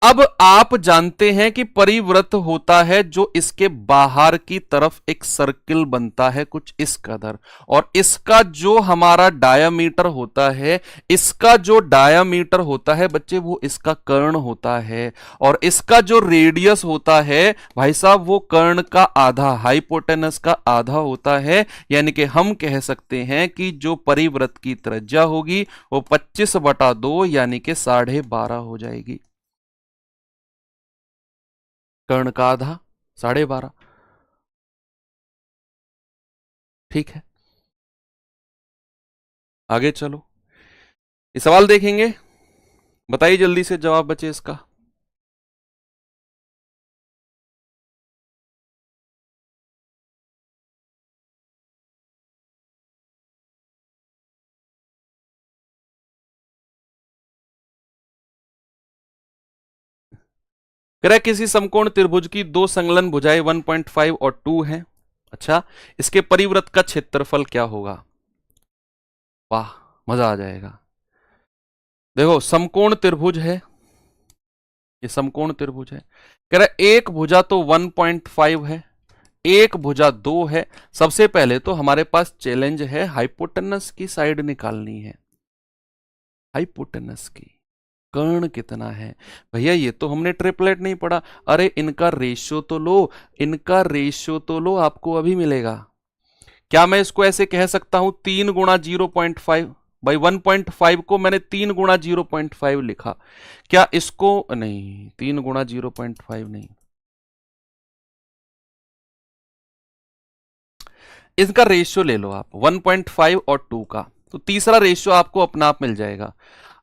अब आप जानते हैं कि परिवृत्त होता है जो इसके बाहर की तरफ एक सर्किल बनता है कुछ इस कदर, और इसका जो हमारा डायामीटर होता है, इसका जो डायामीटर होता है बच्चे वो इसका कर्ण होता है, और इसका जो रेडियस होता है भाई साहब वो कर्ण का आधा, हाइपोटेनस का आधा होता है। यानी कि हम कह सकते हैं कि जो परिवृत्त की त्रिज्या होगी वो 25/2 यानी कि 12.5 हो जाएगी। कर्ण का आधा 12.5। ठीक है, आगे चलो, ये सवाल देखेंगे, बताइए जल्दी से जवाब बचे इसका। कह रहा है किसी समकोण त्रिभुज की दो संलग्न भुजाएं 1.5 और 2 हैं। अच्छा, इसके परिवृत्त का क्षेत्रफल क्या होगा? वाह, मजा आ जाएगा। देखो समकोण त्रिभुज है, ये समकोण त्रिभुज है। कह रहा है एक भुजा तो 1.5 है, एक भुजा 2 है। सबसे पहले तो हमारे पास चैलेंज है, हाइपोटेनस की साइड निकालनी है, हाइपोटेनस की। कर्ण कितना है भैया? ये तो हमने ट्रिपलेट नहीं पढ़ा। अरे इनका रेशियो तो लो, इनका रेशियो तो लो, आपको अभी मिलेगा। क्या मैं इसको ऐसे कह सकता हूं 3 × 0.5? भाई 1.5 को मैंने 3 × 0.5 लिखा, क्या इसको नहीं, 3 × 0.5 नहीं, इसका रेशियो ले लो आप 1.5 और 2 का, तो तीसरा रेशियो आपको अपना आप मिल जाएगा।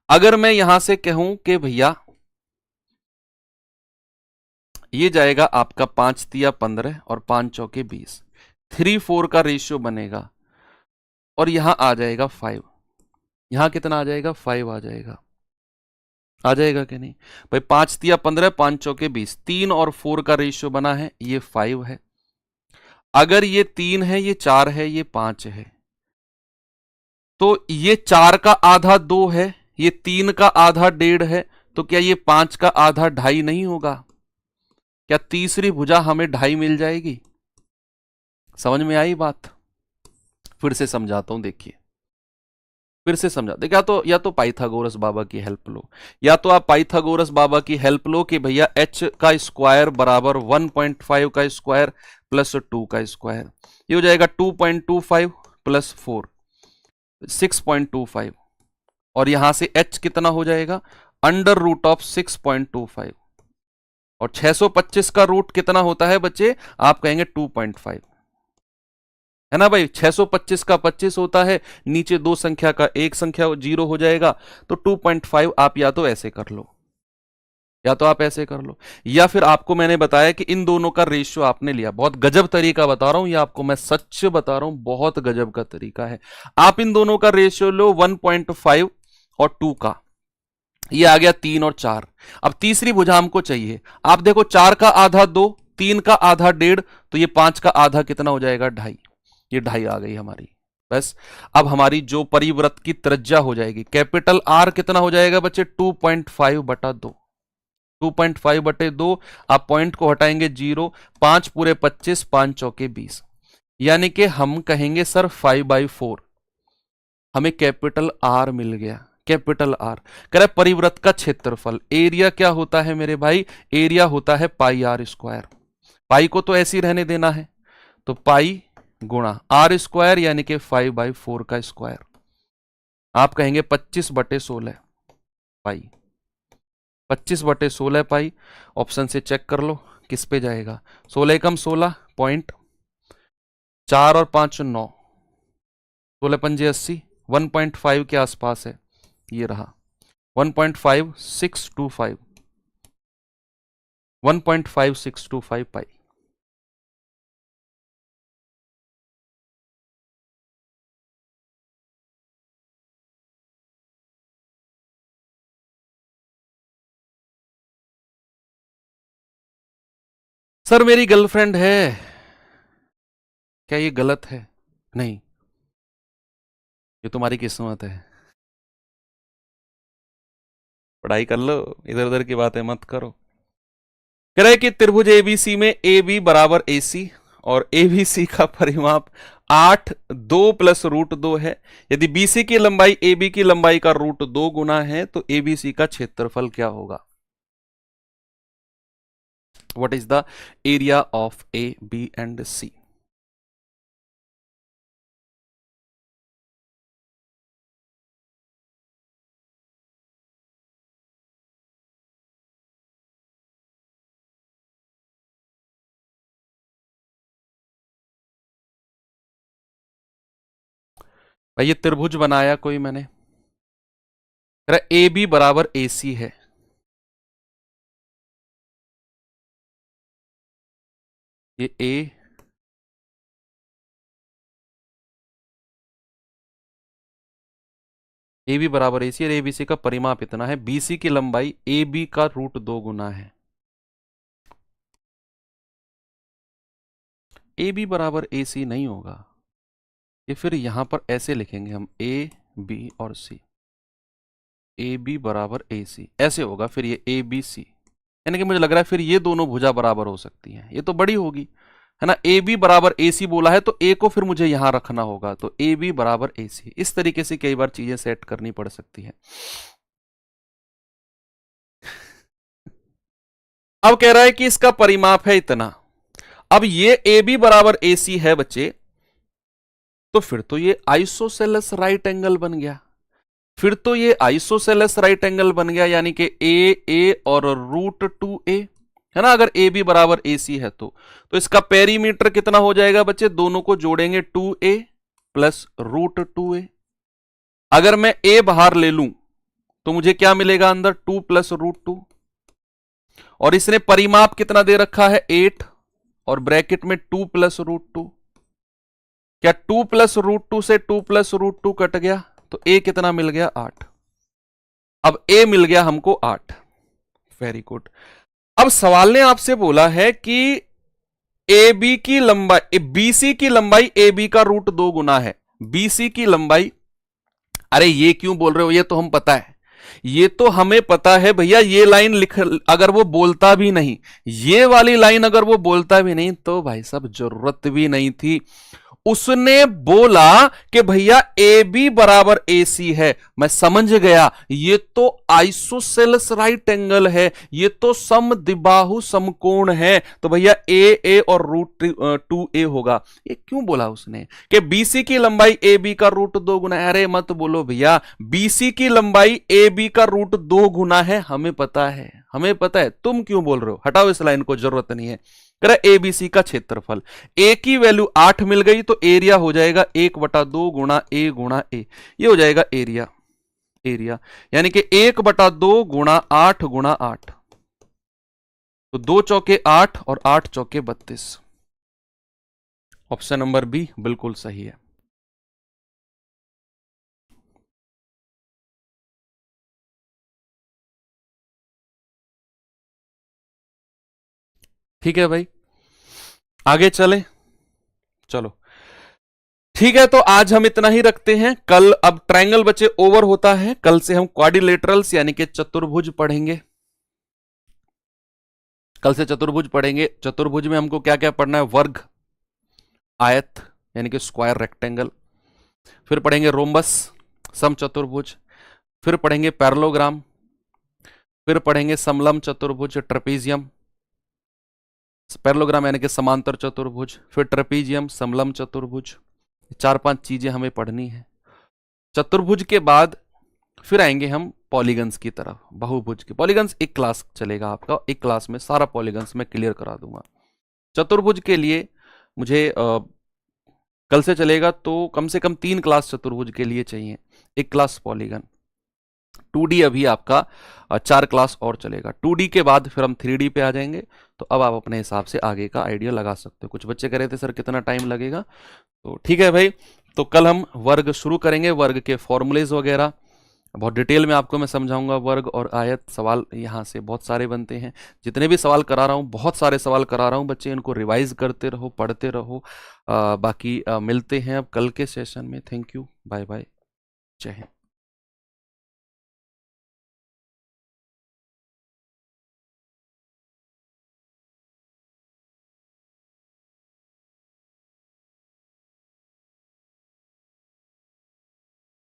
अगर मैं यहां से कहूं कि भैया ये जाएगा आपका 5×3 = 15 और 5×4 = 20, 3:4 का रेशियो बनेगा, और यहां आ जाएगा 5। यहां कितना आ जाएगा? 5 आ जाएगा। आ जाएगा कि नहीं भाई? 5×3 = 15, 5×4 = 20, 3 और 4 का रेशियो बना है, ये 5 है। अगर ये 3 है, ये 4 है, ये 5 है, तो ये 4 का आधा 2 है, ये 3 का आधा 1.5 है, तो क्या ये 5 का आधा 2.5 नहीं होगा? क्या तीसरी भुजा हमें 2.5 मिल जाएगी? समझ में आई बात? फिर से समझाता हूं, देखिए, फिर से समझा दे। या तो पाइथागोरस बाबा की हेल्प लो, या तो आप पाइथागोरस बाबा की हेल्प लो कि भैया एच का स्क्वायर बराबर 1.5 का स्क्वायर प्लस 2 का स्क्वायर, ये हो जाएगा 2.25 प्लस 4, 6.25, और यहां से एच कितना हो जाएगा? √6.25, और 625 का रूट कितना होता है बच्चे? आप कहेंगे 2.5, है ना भाई? 625 का 25 होता है, नीचे दो संख्या का एक संख्या 0 हो जाएगा, तो 2.5 आप या तो ऐसे कर लो, या तो आप ऐसे कर लो, या फिर आपको मैंने बताया कि इन दोनों का रेशियो आपने लिया। बहुत गजब तरीका बता रहा हूं, ये आपको मैं सच बता रहा हूं, बहुत गजब का तरीका है। आप इन दोनों का रेशियो लो 1.5 और 2 का, ये आ गया 3 और 4। अब तीसरी भुजा हमको चाहिए। आप देखो 4 का आधा 2, 3 का आधा 1.5, तो ये 5 का आधा कितना हो जाएगा? 2.5। ये 2.5 आ गई हमारी। बस, अब हमारी जो परिवृत्त की त्रिज्या हो जाएगी, कैपिटल आर कितना हो जाएगा बच्चे? 2.5/2, 2.5/2। आप पॉइंट को हटाएंगे 0, 5×5 = 25, 5×4 = 20, यानी कि हम कहेंगे सर 5/4। हमें कैपिटल आर मिल गया, कैपिटल आर। कह रहा है परिवृत्त का क्षेत्रफल, एरिया क्या होता है मेरे भाई? एरिया होता है πr²। पाई को तो ऐसे ही रहने देना है, तो पाई गुणा r² यानी कि 5/4 का स्क्वायर। आप कहेंगे 25/16 पाई, 25/16 पाई। ऑप्शन से चेक कर लो किस पे जाएगा। 16 × 16 पॉइंट, 4 और 5 9, 16×5 = 80, 1.5 के आसपास है, ये रहा 1.5625, 1.5625 पाई। सर मेरी गर्लफ्रेंड है, क्या ये गलत है? नहीं, ये तुम्हारी किस्मत है। पढ़ाई कर लो, इधर उधर की बातें मत करो। कह रहे कि त्रिभुज एबीसी में ए बी बराबर ए सी और एबीसी का परिमाप 8 2 प्लस √2 है। यदि बीसी की लंबाई ए बी की लंबाई का √2 गुना है तो एबीसी का क्षेत्रफल क्या होगा? What is the area of A B and C? भाई ये त्रिभुज बनाया कोई मैंने, ए बी बराबर ए सी है, ये ए बी बराबर ए सी और एबीसी का परिमाप इतना है, बीसी की लंबाई ए बी का √2 गुना है। ए बी बराबर ए सी नहीं होगा, ये फिर यहां पर ऐसे लिखेंगे हम ए बी और सी, ए बी बराबर ए सी ऐसे होगा, फिर ये ए बी सी, यानी कि मुझे लग रहा है फिर ये दोनों भुजा बराबर हो सकती हैं, ये तो बड़ी होगी है ना। ए बी बराबर ए सी बोला है तो ए को फिर मुझे यहां रखना होगा, तो ए बी बराबर ए सी। इस तरीके से कई बार चीजें सेट करनी पड़ सकती है। अब कह रहा है कि इसका परिमाप है इतना। अब ये ए बी बराबर ए सी है बच्चे, तो फिर तो ये आइसोसेलेस राइट एंगल बन गया, फिर तो ये आइसोसेलेस राइट एंगल बन गया, यानी कि ए और √2a है ना। अगर ए बी बराबर ए सी है तो इसका पेरीमीटर कितना हो जाएगा बच्चे? दोनों को जोड़ेंगे 2a प्लस √2a। अगर मैं a बाहर ले लूं तो मुझे क्या मिलेगा अंदर? 2 प्लस √2, और इसने परिमाप कितना दे रखा है? 8 और ब्रैकेट में 2 प्लस √2। क्या 2 प्लस √2 से 2 प्लस √2 कट गया तो a कितना मिल गया? 8। अब a मिल गया हमको 8। Very good. अब सवाल ने आपसे बोला है कि ए बी की लंबाई, बीसी की लंबाई ए बी का √2 गुना है। बीसी की लंबाई, अरे ये क्यों बोल रहे हो? ये तो हम पता है, ये तो हमें पता है भैया। ये लाइन लिख, अगर वो बोलता भी नहीं, ये वाली लाइन अगर वो बोलता भी नहीं तो भाई साहब जरूरत भी नहीं थी। उसने बोला कि भैया ए बी बराबर ए सी है, मैं समझ गया ये तो आइसोसेलेस राइट एंगल है, ये तो समद्विबाहु समकोण है, तो भैया ए और √2a होगा। ये क्यों बोला उसने कि बीसी की लंबाई ए बी का √2 गुना है? अरे मत बोलो भैया, बीसी की लंबाई ए बी का √2 गुना है, हमें पता है, हमें पता है, तुम क्यों बोल रहे हो? हटाओ इस लाइन को, जरूरत नहीं है। एबीसी का क्षेत्रफल, ए की वैल्यू 8 मिल गई तो एरिया हो जाएगा 1/2 गुणा ए गुणा ए, ये हो जाएगा एरिया। एरिया यानी कि 1/2 गुणा 8 गुणा 8, तो 2 चौके 8 और 8 चौके 32। ऑप्शन नंबर बी बिल्कुल सही है। ठीक है भाई, आगे चले, चलो ठीक है। तो आज हम इतना ही रखते हैं। कल अब ट्रायंगल बच्चे ओवर होता है, कल से हम क्वाड्रिलेटरल्स यानी कि चतुर्भुज पढ़ेंगे। कल से चतुर्भुज पढ़ेंगे। चतुर्भुज में हमको क्या क्या पढ़ना है? वर्ग, आयत यानी कि स्क्वायर रेक्टेंगल, फिर पढ़ेंगे रोम्बस समचतुर्भुज, फिर पढ़ेंगे पैरेललोग्राम, फिर पढ़ेंगे समलंब चतुर्भुज ट्रेपीजियम, पैरेललोग्राम यानी कि समांतर चतुर्भुज, फिर ट्रेपीजियम, समलंब चतुर्भुज। 4-5 चीजें हमें पढ़नी है। चतुर्भुज के बाद फिर आएंगे हम पॉलीगन्स की तरफ, बहुभुज की। पॉलीगन्स एक क्लास चलेगा आपका, एक क्लास में सारा पॉलीगन्स मैं क्लियर करा दूंगा। चतुर्भुज के लिए मुझे कल से चलेगा तो कम से कम 3 क्लास चतुर्भुज के लिए चाहिए, एक क्लास पॉलीगन। 2D अभी आपका 4 क्लास और चलेगा। 2D के बाद फिर हम 3D पे आ जाएंगे। तो अब आप अपने हिसाब से आगे का आइडिया लगा सकते हो। कुछ बच्चे कह रहे थे सर कितना टाइम लगेगा, तो ठीक है भाई। तो कल हम वर्ग शुरू करेंगे, वर्ग के फॉर्मूलेज वगैरह बहुत डिटेल में आपको मैं समझाऊंगा। वर्ग और आयत सवाल यहाँ से बहुत सारे बनते हैं। जितने भी सवाल करा रहा हूँ, बहुत सारे सवाल करा रहा हूँ बच्चे, इनको रिवाइज करते रहो, पढ़ते रहो। बाकी मिलते हैं अब कल के सेशन में। थैंक यू, बाय बाय, जय हिंद।